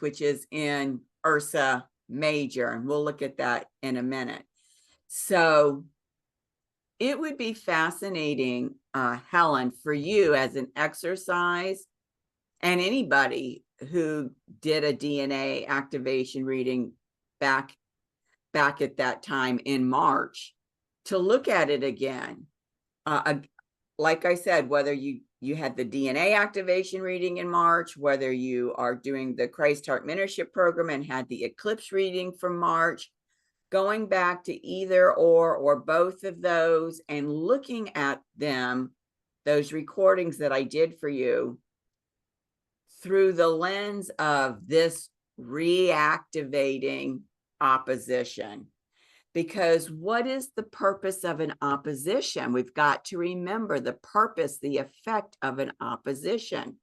which is in Ursa Major, and we'll look at that in a minute. So it would be fascinating, Helen, for you as an exercise, and anybody who did a DNA activation reading back at that time in March, to look at it again. Like I said, whether you had the DNA activation reading in March, whether you are doing the Christ Heart Mentorship Program and had the eclipse reading from March, going back to either or both of those and looking at them, those recordings that I did for you, through the lens of this reactivating opposition. Because what is the purpose of an opposition? We've got to remember the purpose, the effect of an opposition.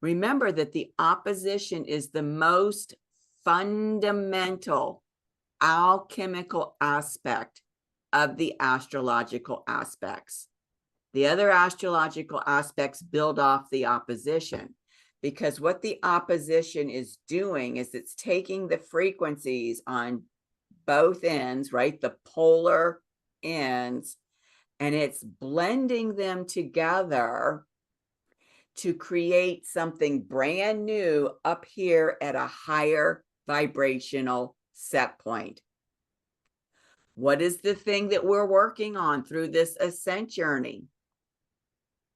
Remember that the opposition is the most fundamental alchemical aspect of the astrological aspects. The other astrological aspects build off the opposition, because what the opposition is doing is it's taking the frequencies on both ends, right? The polar ends, and it's blending them together to create something brand new up here at a higher vibrational set point. What is the thing that we're working on through this ascent journey?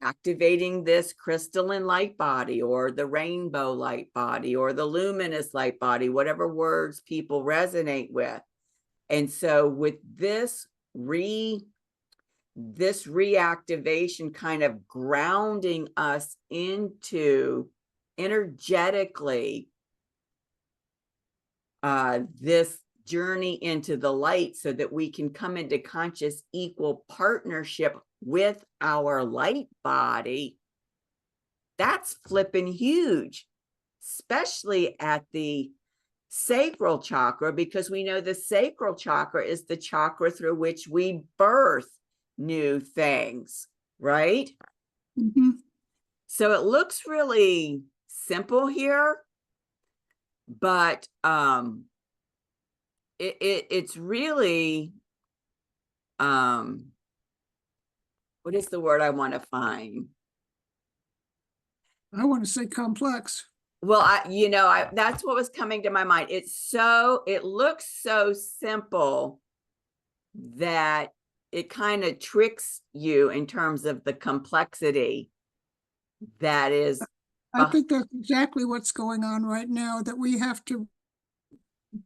Activating this crystalline light body, or the rainbow light body, or the luminous light body, whatever words people resonate with. And so with this reactivation kind of grounding us into energetically this journey into the light, so that we can come into conscious equal partnership with our light body, that's flipping huge, especially at the sacral chakra, because we know the sacral chakra is the chakra through which we birth new things, right? Mm-hmm. So it looks really simple here, but it's really what is the word I want to find? I want to say complex. Well, that's what was coming to my mind. It looks so simple that it kind of tricks you in terms of the complexity that is. I think that's exactly what's going on right now, that we have to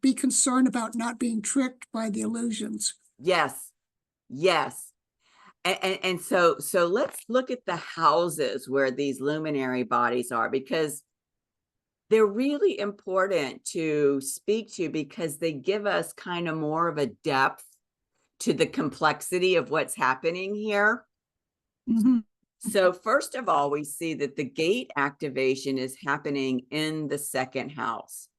be concerned about not being tricked by the illusions. Yes, yes. And so let's look at the houses where these luminary bodies are, because they're really important to speak to, because they give us kind of more of a depth to the complexity of what's happening here. Mhm. So first of all, we see that the gate activation is happening in the second house.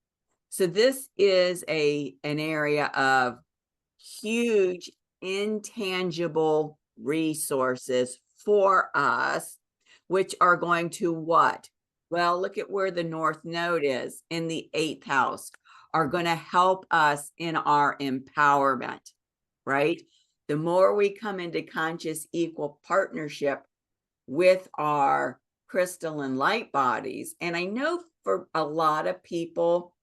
So this is an area of huge intangible resources for us, which are going to what? Well, look at where the North Node is in the 8th house, are going to help us in our empowerment, right? The more we come into conscious equal partnership with our crystalline light bodies, and I know for a lot of people,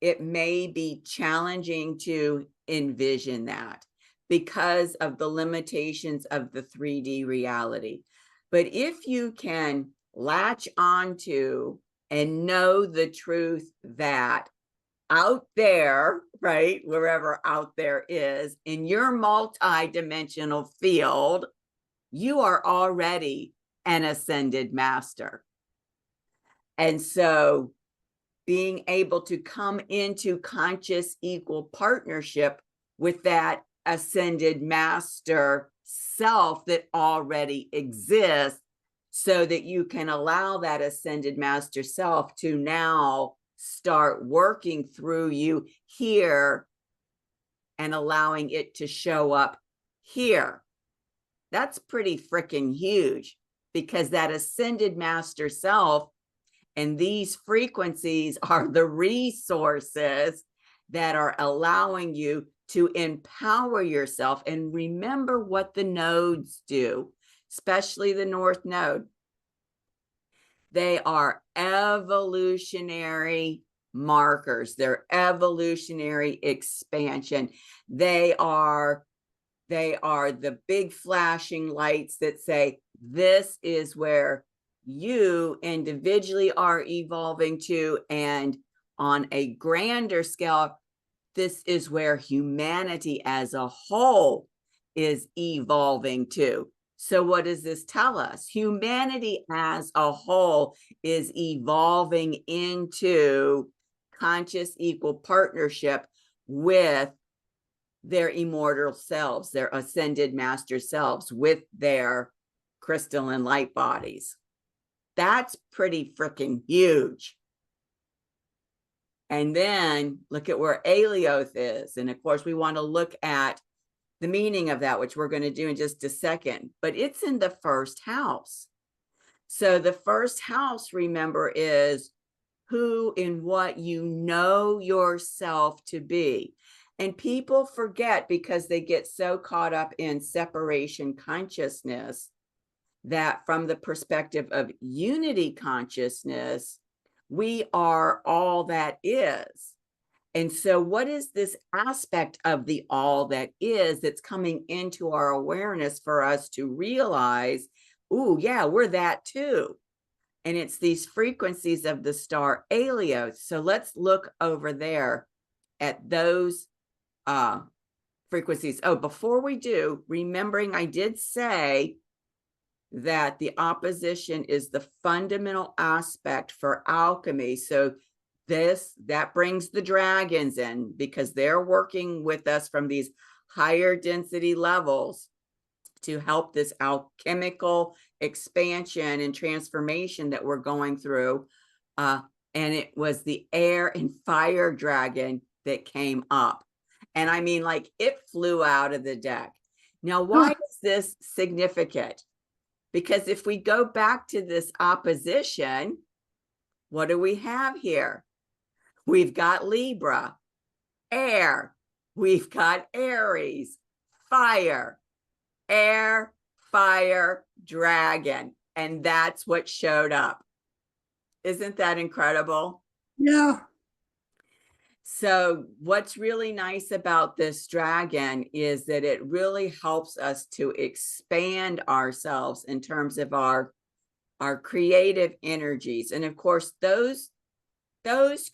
it may be challenging to envision that because of the limitations of the 3D reality. But if you can latch onto and know the truth that out there, right, wherever out there is, in your multi-dimensional field, you are already an ascended master. And so being able to come into conscious equal partnership with that ascended master self that already exists, so that you can allow that ascended master self to now start working through you here and allowing it to show up here. That's pretty freaking huge, because that ascended master self and these frequencies are the resources that are allowing you to empower yourself. And remember what the nodes do, especially the North Node. They are evolutionary markers. They're evolutionary expansion. They are the big flashing lights that say, this is where you individually are evolving to, and on a grander scale, this is where humanity as a whole is evolving to. So what does this tell us? Humanity as a whole is evolving into conscious equal partnership with their immortal selves, their ascended master selves, with their crystalline light bodies. That's pretty freaking huge. And then look at where Alioth is. And of course, we want to look at the meaning of that, which we're going to do in just a second. But it's in the first house. So the first house, remember, is who and what you know yourself to be. And people forget, because they get so caught up in separation consciousness, that from the perspective of unity consciousness, we are all that is. And so what is this aspect of the all that is that's coming into our awareness for us to realize, oh yeah, we're that too. And it's these frequencies of the star Alioth. So let's look over there at those frequencies. Oh, before we do, remembering I did say that the opposition is the fundamental aspect for alchemy. So that brings the dragons in, because they're working with us from these higher density levels to help this alchemical expansion and transformation that we're going through. And it was the air and fire dragon that came up. And I mean, like, it flew out of the deck. Now, why is this significant? Because if we go back to this opposition, what do we have here? we've got Libra. Air, we've got Aries. Fire, air, fire, dragon. And that's what showed up. Isn't that incredible? Yeah. So what's really nice about this dragon is that it really helps us to expand ourselves in terms of our creative energies. And of course, those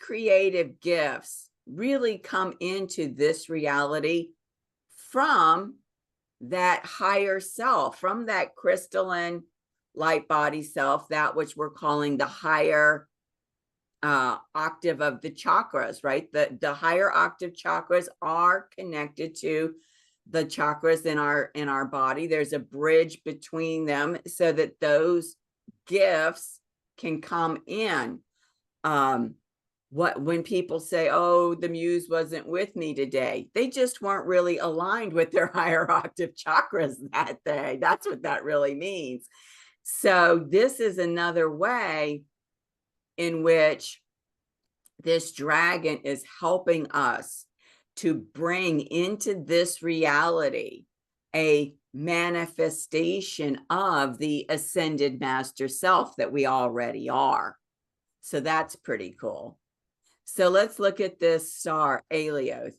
creative gifts really come into this reality from that higher self, from that crystalline light body self, that which we're calling the higher octave of the chakras, right? The higher octave chakras are connected to the chakras in our body. There's a bridge between them so that those gifts can come in. When people say, oh, the muse wasn't with me today, they just weren't really aligned with their higher octave chakras that day. That's what that really means. So this is another way in which this dragon is helping us to bring into this reality a manifestation of the ascended master self that we already are. So that's pretty cool. So let's look at this star, Alioth.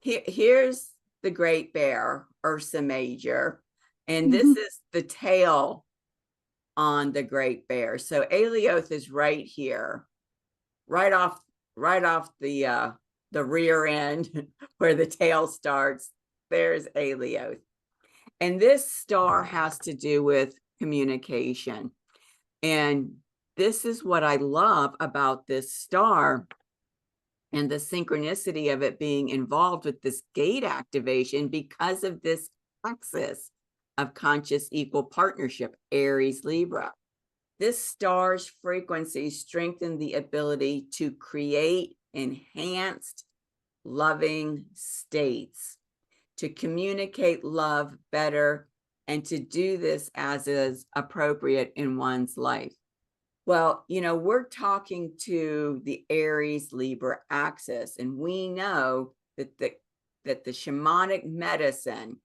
Here's the Great Bear, Ursa Major, and this is the tail on the Great Bear. So Alioth is right here, right off the rear end where the tail starts. There's Alioth. And this star has to do with communication. And this is what I love about this star and the synchronicity of it being involved with this gate activation because of this axis of conscious equal partnership, Aries Libra. This star's frequency strengthened the ability to create enhanced loving states, to communicate love better, and to do this as is appropriate in one's life. Well, you know, we're talking to the Aries Libra axis, and we know that the shamanic medicine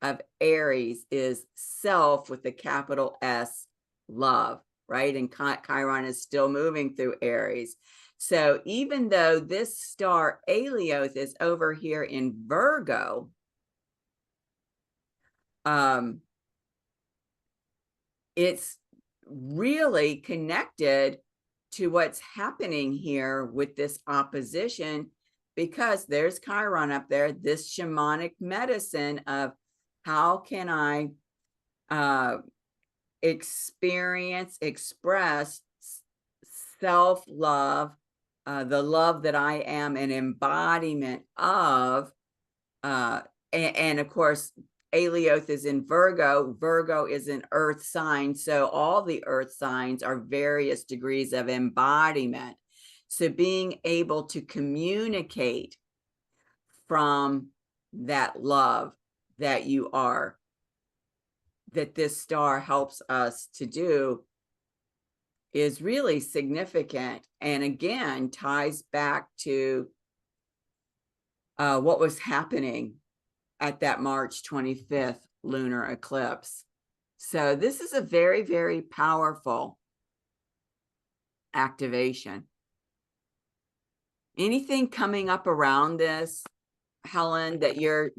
of Aries is self with a capital S, love, right? And Chiron is still moving through Aries. So even though this star Alioth is over here in Virgo, it's really connected to what's happening here with this opposition, because there's Chiron up there, this shamanic medicine of how can I express self-love, the love that I am an embodiment of, and of course, Alioth is in Virgo. Virgo is an earth sign. So all the earth signs are various degrees of embodiment. So being able to communicate from that love that you are, that this star helps us to do, is really significant. And again, ties back to what was happening at that March 25th lunar eclipse. So this is a very, very powerful activation. Anything coming up around this, Helen, that you're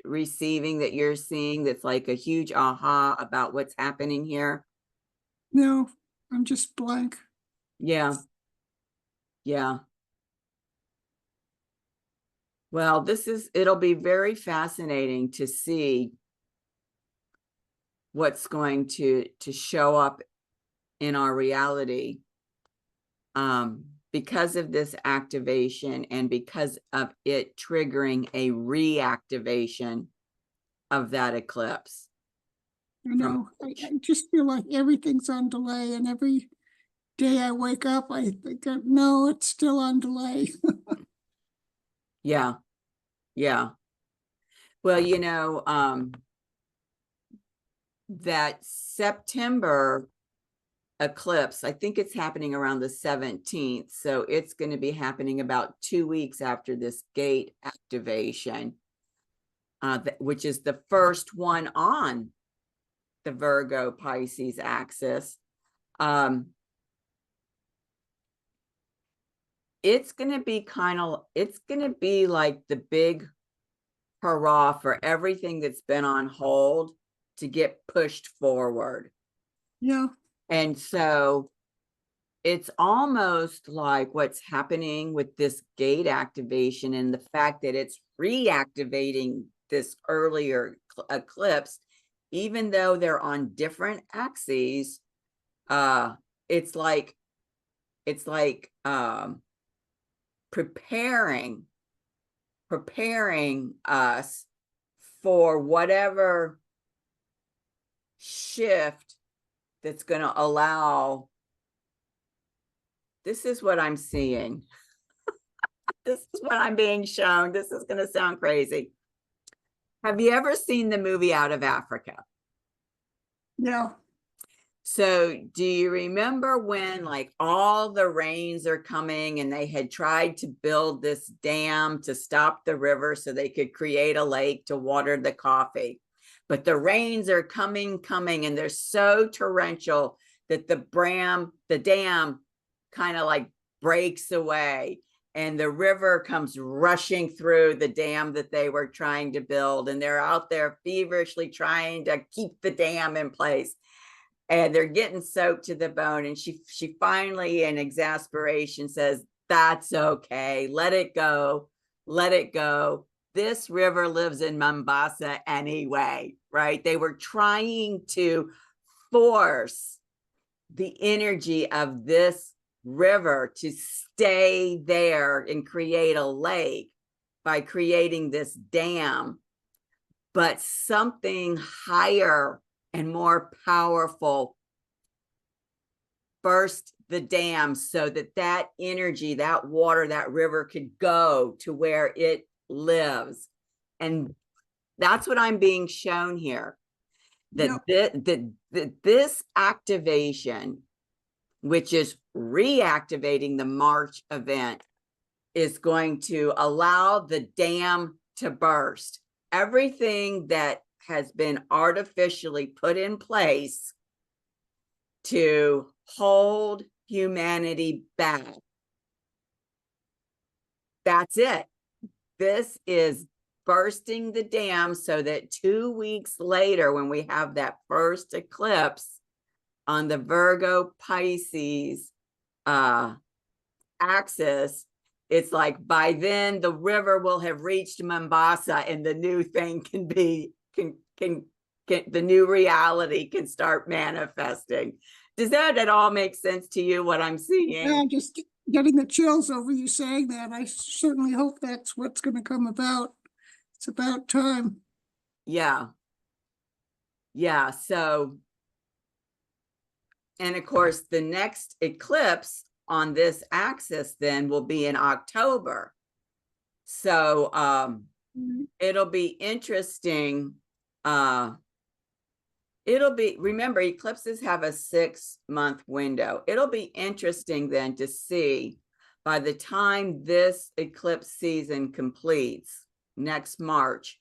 receiving, that you're seeing, that's like a huge aha about what's happening here? No, I'm just blank. Yeah. Well, it'll be very fascinating to see what's going to show up in our reality because of this activation and because of it triggering a reactivation of that eclipse. I know. I just feel like everything's on delay, and every day I wake up, I think, no, it's still on delay. Yeah. Well, you know, that September eclipse, I think it's happening around the 17th. So it's going to be happening about 2 weeks after this gate activation, which is the first one on the Virgo Pisces axis. It's going to be it's going to be like the big hurrah for everything that's been on hold to get pushed forward. Yeah. And so it's almost like what's happening with this gate activation and the fact that it's reactivating this earlier eclipse, even though they're on different axes. It's like preparing us for whatever shift that's going to allow. This is what I'm seeing. This is what I'm being shown. This is going to sound crazy. Have you ever seen the movie Out of Africa? Yeah. So do you remember when like all the rains are coming and they had tried to build this dam to stop the river so they could create a lake to water the coffee? But the rains are coming, and they're so torrential that the dam kind of like breaks away and the river comes rushing through the dam that they were trying to build. And they're out there feverishly trying to keep the dam in place. And they're getting soaked to the bone. And she finally, in exasperation, says, "That's okay. Let it go. Let it go. This river lives in Mombasa anyway," right? They were trying to force the energy of this river to stay there and create a lake by creating this dam. But something higher and more powerful burst the dam so that energy, that water, that river could go to where it lives. And that's what I'm being shown here. That this activation, which is reactivating the March event, is going to allow the dam to burst. Everything that has been artificially put in place to hold humanity back. That's it. This is bursting the dam so that 2 weeks later, when we have that first eclipse on the Virgo Pisces axis, it's like by then the river will have reached Mombasa and the new thing can the new reality can start manifesting. Does that at all make sense to you, what I'm seeing? Yeah, I'm just getting the chills over you saying that. I certainly hope that's what's going to come about. It's about time. Yeah. Yeah. So, and of course, the next eclipse on this axis then will be in October. So it'll be interesting. Remember, eclipses have a 6-month window. It'll be interesting then to see by the time this eclipse season completes next March,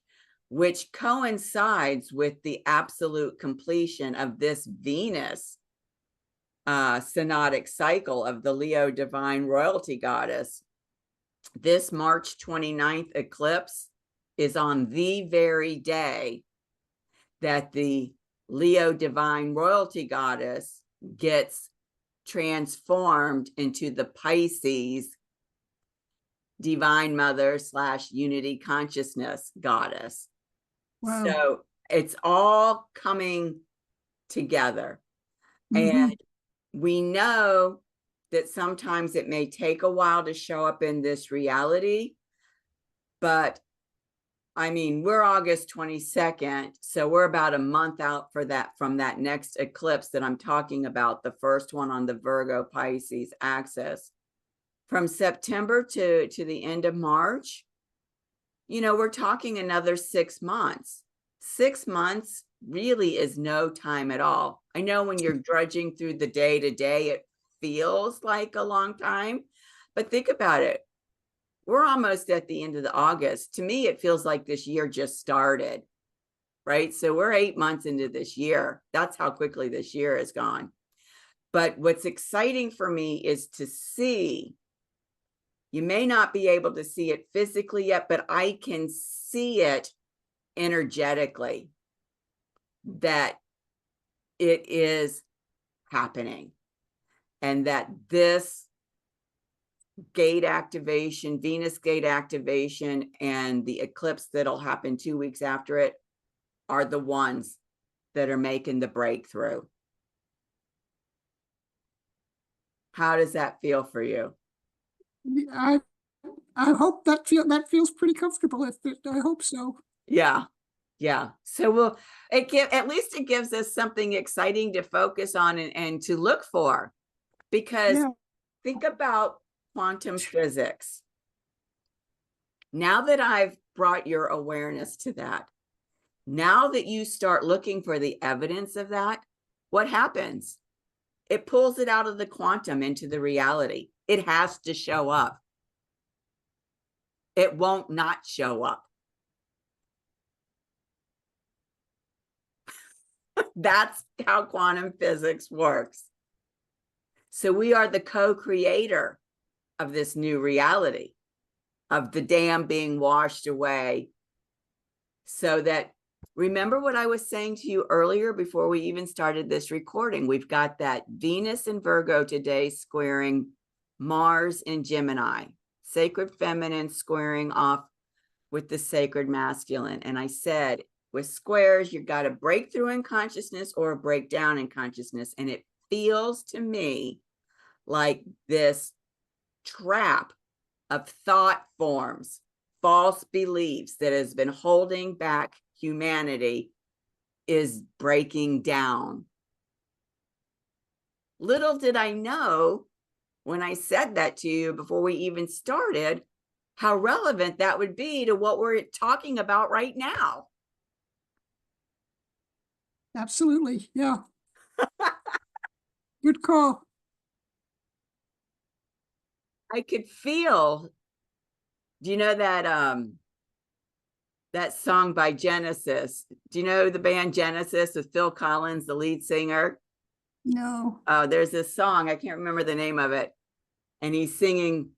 which coincides with the absolute completion of this Venus synodic cycle of the Leo divine royalty goddess. This March 29th eclipse is on the very day that the Leo divine royalty goddess gets transformed into the Pisces divine mother / unity consciousness goddess. Wow. So it's all coming together. And we know that sometimes it may take a while to show up in this reality, but I mean, we're August 22nd, so we're about a month out from that next eclipse that I'm talking about, the first one on the Virgo Pisces axis. From September to the end of March, we're talking another 6 months. 6 months really is no time at all. I know when you're drudging through the day to day, it feels like a long time, but think about it. We're almost at the end of the August. To me, it feels like this year just started, right? So we're 8 months into this year. That's how quickly this year has gone. But what's exciting for me is to see, you may not be able to see it physically yet, but I can see it energetically, that it is happening, and that this gate activation, Venus gate activation, and the eclipse that'll happen 2 weeks after it are the ones that are making the breakthrough. How does that feel for you? I I hope that feels pretty comfortable. I hope so. Yeah. Yeah. So we'll, at least it gives us something exciting to focus on and to look for, because Yeah. think about quantum physics. Now that I've brought your awareness to that, now that you start looking for the evidence of that, what happens? It pulls it out of the quantum into the reality. It has to show up. It won't not show up. That's how quantum physics works. So we are the co-creator of this new reality, of the dam being washed away. So that, remember what I was saying to you earlier before we even started this recording, we've got that Venus in Virgo today squaring Mars in Gemini, sacred feminine squaring off with the sacred masculine. And I said, with squares, you've got a breakthrough in consciousness or a breakdown in consciousness. And it feels to me like this trap of thought forms, false beliefs that has been holding back humanity is breaking down. Little did I know when I said that to you before we even started, how relevant that would be to what we're talking about right now. Absolutely. Yeah. Good call. I could feel, do you know that song by Genesis? Do you know the band Genesis with Phil Collins, the lead singer? No. There's this song, I can't remember the name of it. And he's singing,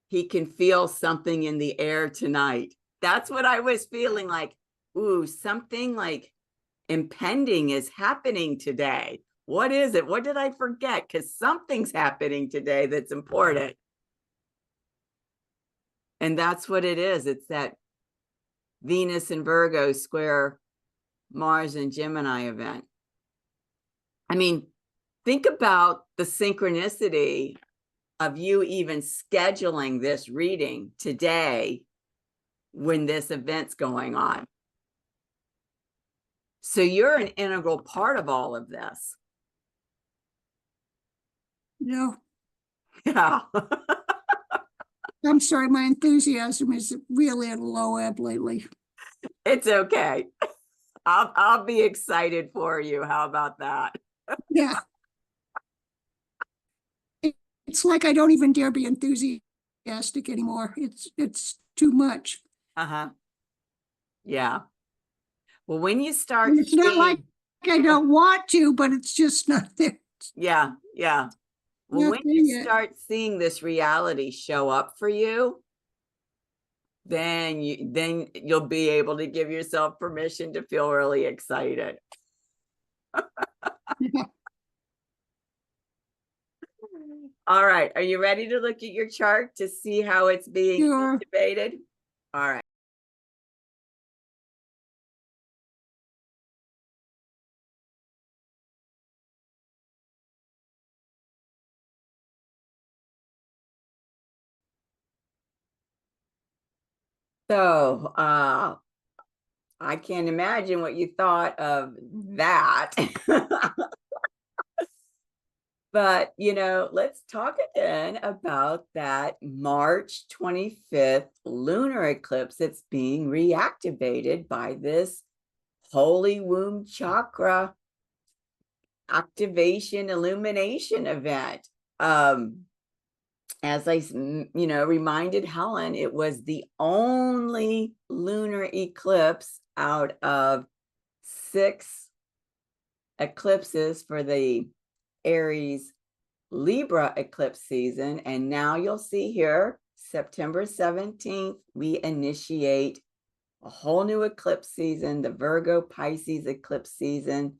he can feel something in the air tonight. That's what I was feeling like. Ooh, something like impending is happening today. What is it? What did I forget? Because something's happening today that's important. And that's what it is. It's that Venus and Virgo square Mars and Gemini event. I mean, think about the synchronicity of you even scheduling this reading today when this event's going on. So you're an integral part of all of this. Yeah. Yeah. I'm sorry, my enthusiasm is really at a low ebb lately. It's okay. I'll be excited for you. How about that? Yeah. It's like I don't even dare be enthusiastic anymore. It's too much. Uh-huh. Yeah. Well, when you start And it's not like I don't want to, but it's just not there. yeah, yeah. Well, when you start seeing this reality show up for you, then you'll be able to give yourself permission to feel really excited. Yeah. All right. Are you ready to look at your chart to see how it's being Sure. activated? All right. So I can't imagine what you thought of that. But, let's talk again about that March 25th lunar eclipse that's being reactivated by this Holy Womb Chakra activation illumination event. As I reminded Helen, it was the only lunar eclipse out of 6 eclipses for the Aries Libra eclipse season. And now you'll see here, September 17th, we initiate a whole new eclipse season, the Virgo Pisces eclipse season,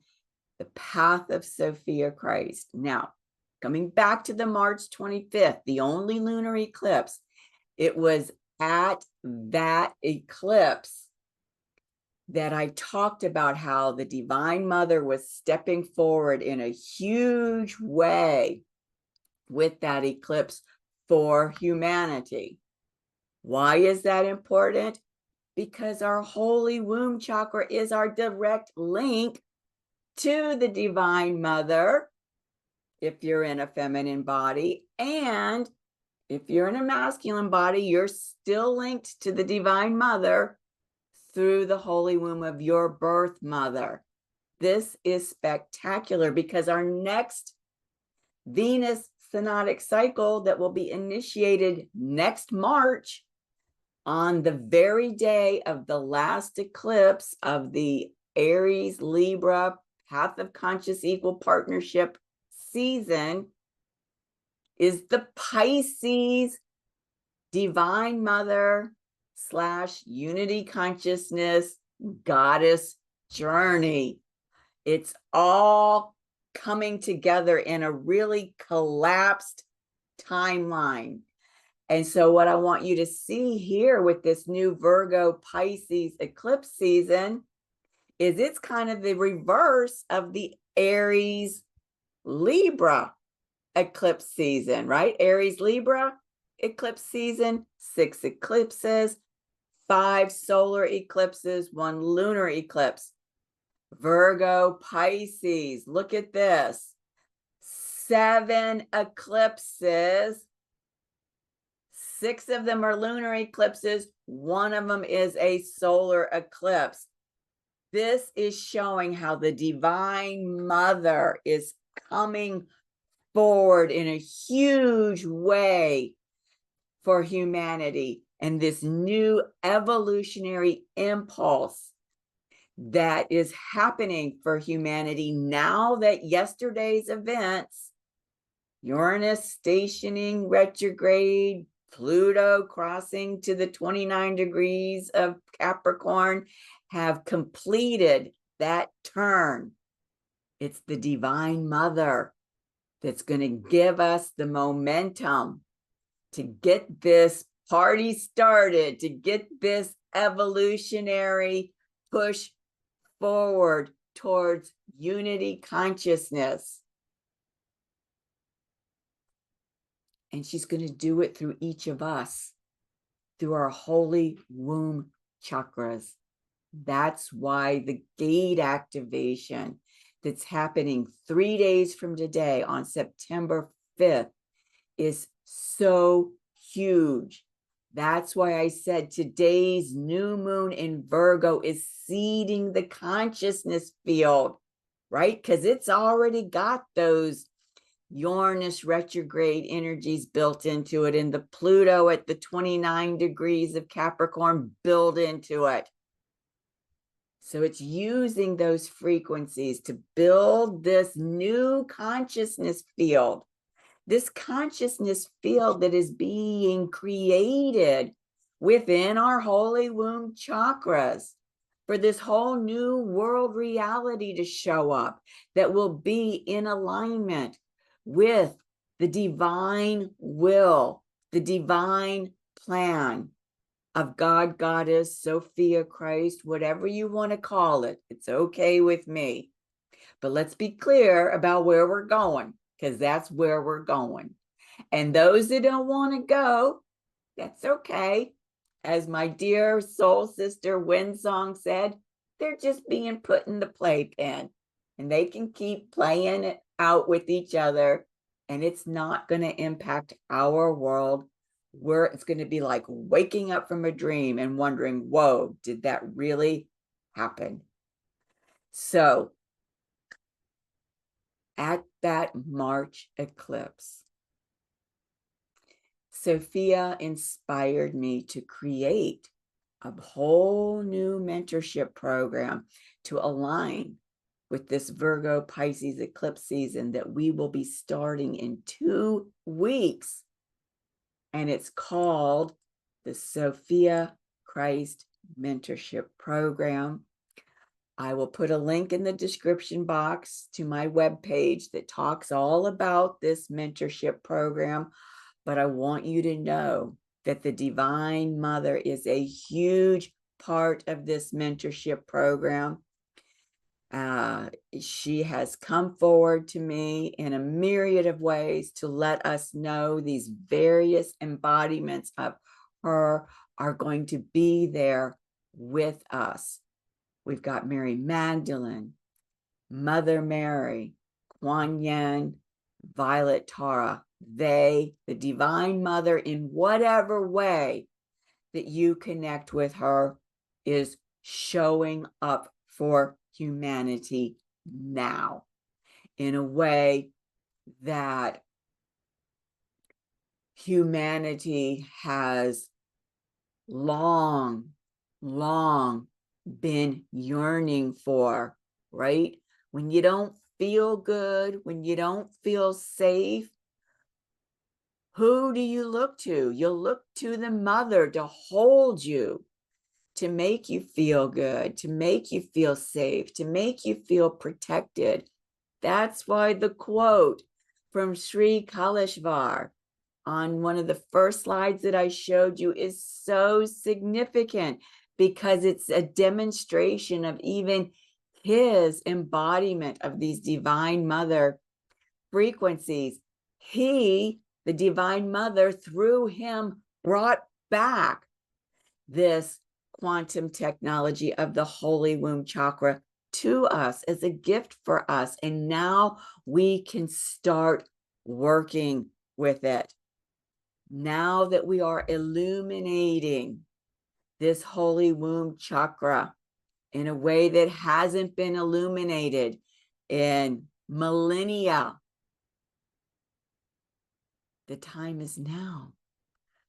the path of Sophia Christ. Now, coming back to the March 25th, the only lunar eclipse, it was at that eclipse that I talked about how the Divine Mother was stepping forward in a huge way with that eclipse for humanity. Why is that important? Because our Holy Womb Chakra is our direct link to the Divine Mother, if you're in a feminine body, and if you're in a masculine body, you're still linked to the Divine Mother through the Holy Womb of your birth mother. This is spectacular because our next Venus synodic cycle that will be initiated next March, on the very day of the last eclipse of the Aries Libra Path of Conscious Equal Partnership season, is the Pisces Divine Mother / Unity Consciousness Goddess journey. It's all coming together in a really collapsed timeline. And so what I want you to see here with this new Virgo Pisces eclipse season is it's kind of the reverse of the Aries Libra eclipse season, right? Aries Libra eclipse season, 6 eclipses, 5 solar eclipses, 1 lunar eclipse. Virgo Pisces, look at this. 7 eclipses. 6 of them are lunar eclipses. 1 of them is a solar eclipse. This is showing how the Divine Mother is coming forward in a huge way for humanity, and this new evolutionary impulse that is happening for humanity now that yesterday's events, Uranus stationing retrograde, Pluto crossing to the 29 degrees of Capricorn, have completed that turn. It's the Divine Mother that's going to give us the momentum to get this party started, to get this evolutionary push forward towards unity consciousness. And she's going to do it through each of us, through our Holy Womb chakras. That's why the gate activation that's happening 3 days from today on September 5th is so huge. That's why I said today's new moon in Virgo is seeding the consciousness field, right? Because it's already got those Uranus retrograde energies built into it, and the Pluto at the 29 degrees of Capricorn built into it. So it's using those frequencies to build this new consciousness field, this consciousness field that is being created within our Holy Womb chakras for this whole new world reality to show up that will be in alignment with the divine will, the divine plan of God, Goddess, Sophia, Christ, whatever you want to call it. It's okay with me. But let's be clear about where we're going, because that's where we're going. And those that don't want to go, that's okay. As my dear soul sister Winsong said, they're just being put in the playpen, and they can keep playing it out with each other, and it's not going to impact our world, where it's going to be like waking up from a dream and wondering, whoa, did that really happen? So at that March eclipse, Sophia inspired me to create a whole new mentorship program to align with this Virgo Pisces eclipse season that we will be starting in 2 weeks. And it's called the Sophia Christ Mentorship Program. I will put a link in the description box to my webpage that talks all about this mentorship program. But I want you to know that the Divine Mother is a huge part of this mentorship program. She has come forward to me in a myriad of ways to let us know these various embodiments of her are going to be there with us. We've got Mary Magdalene, Mother Mary, Kuan Yin, Violet Tara. The Divine Mother, in whatever way that you connect with her, is showing up for humanity now in a way that humanity has long been yearning for, right? When you don't feel good, when you don't feel safe, who do you look to? You'll look to the mother to hold you, to make you feel good, to make you feel safe, to make you feel protected. That's why the quote from Sri Kaleshvar on one of the first slides that I showed you is so significant, because it's a demonstration of even his embodiment of these Divine Mother frequencies. He, the Divine Mother, through him, brought back this quantum technology of the Holy Womb Chakra to us as a gift for us. And now we can start working with it. Now that we are illuminating this Holy Womb Chakra in a way that hasn't been illuminated in millennia, the time is now,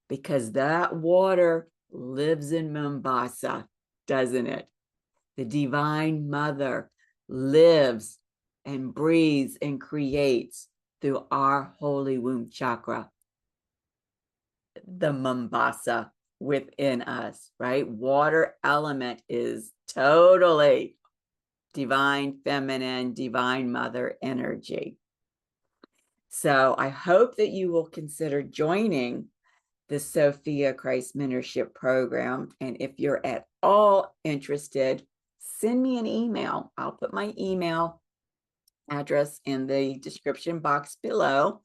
because that water lives in Mombasa, doesn't it? The Divine Mother lives and breathes and creates through our Holy Womb Chakra, the Mombasa within us, right? Water element is totally divine feminine, Divine Mother energy. So I hope that you will consider joining the Sophia Christ Mentorship Program. And if you're at all interested, send me an email. I'll put my email address in the description box below.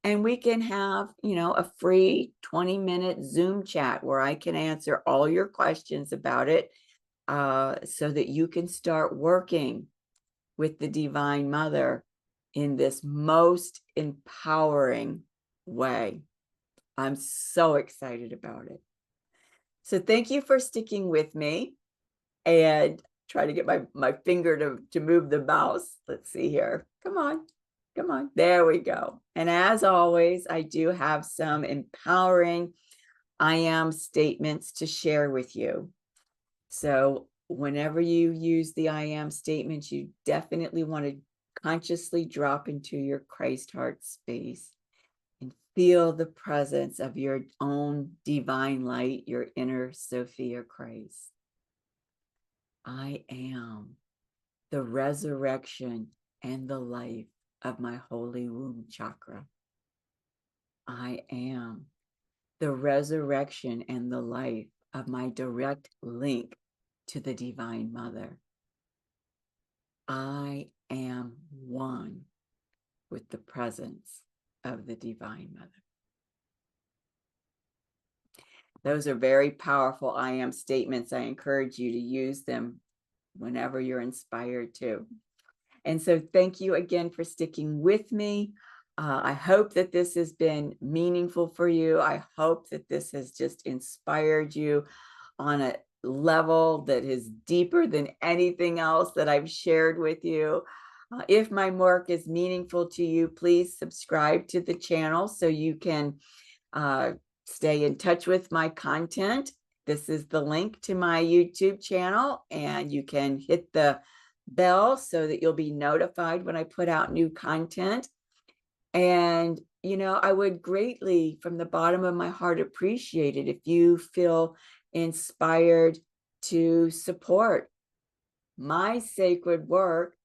And we can have, a free 20-minute Zoom chat where I can answer all your questions about it, so that you can start working with the Divine Mother in this most empowering way. I'm so excited about it. So thank you for sticking with me, and try to get my finger to move the mouse. Let's see here. Come on. There we go. And as always, I do have some empowering I am statements to share with you. So whenever you use the I am statements, you definitely want to consciously drop into your Christ heart space and feel the presence of your own divine light, your inner Sophia Christ. I am the resurrection and the life of my Holy Womb Chakra. I am the resurrection and the life of my direct link to the Divine Mother. I am one with the presence of the Divine Mother. Those are very powerful I am statements. I encourage you to use them whenever you're inspired to. And so thank you again for sticking with me. I hope that this has been meaningful for you. I hope that this has just inspired you on a level that is deeper than anything else that I've shared with you. If my work is meaningful to you, please subscribe to the channel so you can stay in touch with my content. This is the link to my YouTube channel, and you can hit the bell so that you'll be notified when I put out new content. And, I would greatly, from the bottom of my heart, appreciate it if you feel inspired to support my sacred work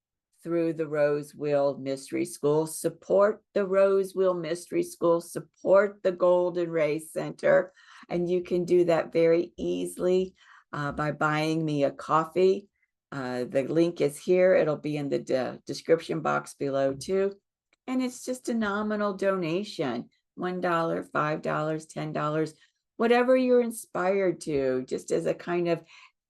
through the Rose Wheel Mystery School. Support the Rose Wheel Mystery School, support the Golden Ray Center, and you can do that very easily by buying me a coffee. The link is here. It'll be in the description box below too. And it's just a nominal donation, $1, $5, $10, whatever you're inspired to, just as a kind of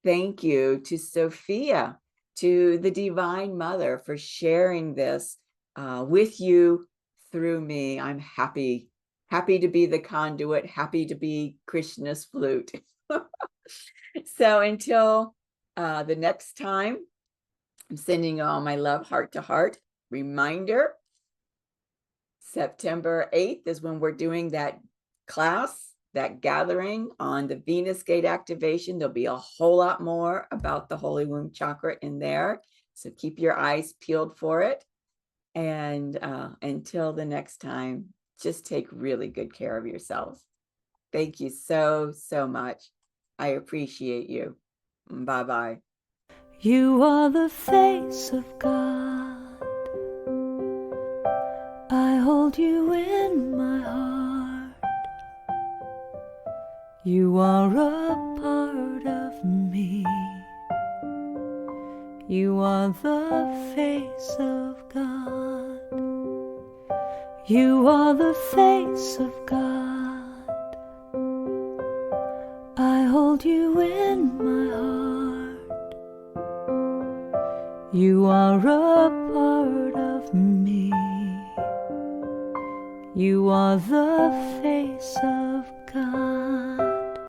thank you to Sophia, to the Divine Mother, for sharing this with you through me. I'm happy to be the conduit, happy to be Krishna's flute. So until the next time, I'm sending you all my love, heart to heart. Reminder, September 8th is when we're doing that class, that gathering on the Venus gate activation. There'll be a whole lot more about the Holy Womb Chakra in there. So keep your eyes peeled for it. And until the next time, just take really good care of yourselves. Thank you so, so much. I appreciate you. Bye-bye. You are the face of God. I hold you in my heart. You are a part of me. You are the face of God. You are the face of God. I hold you in my heart. You are a part of me. You are the face of God.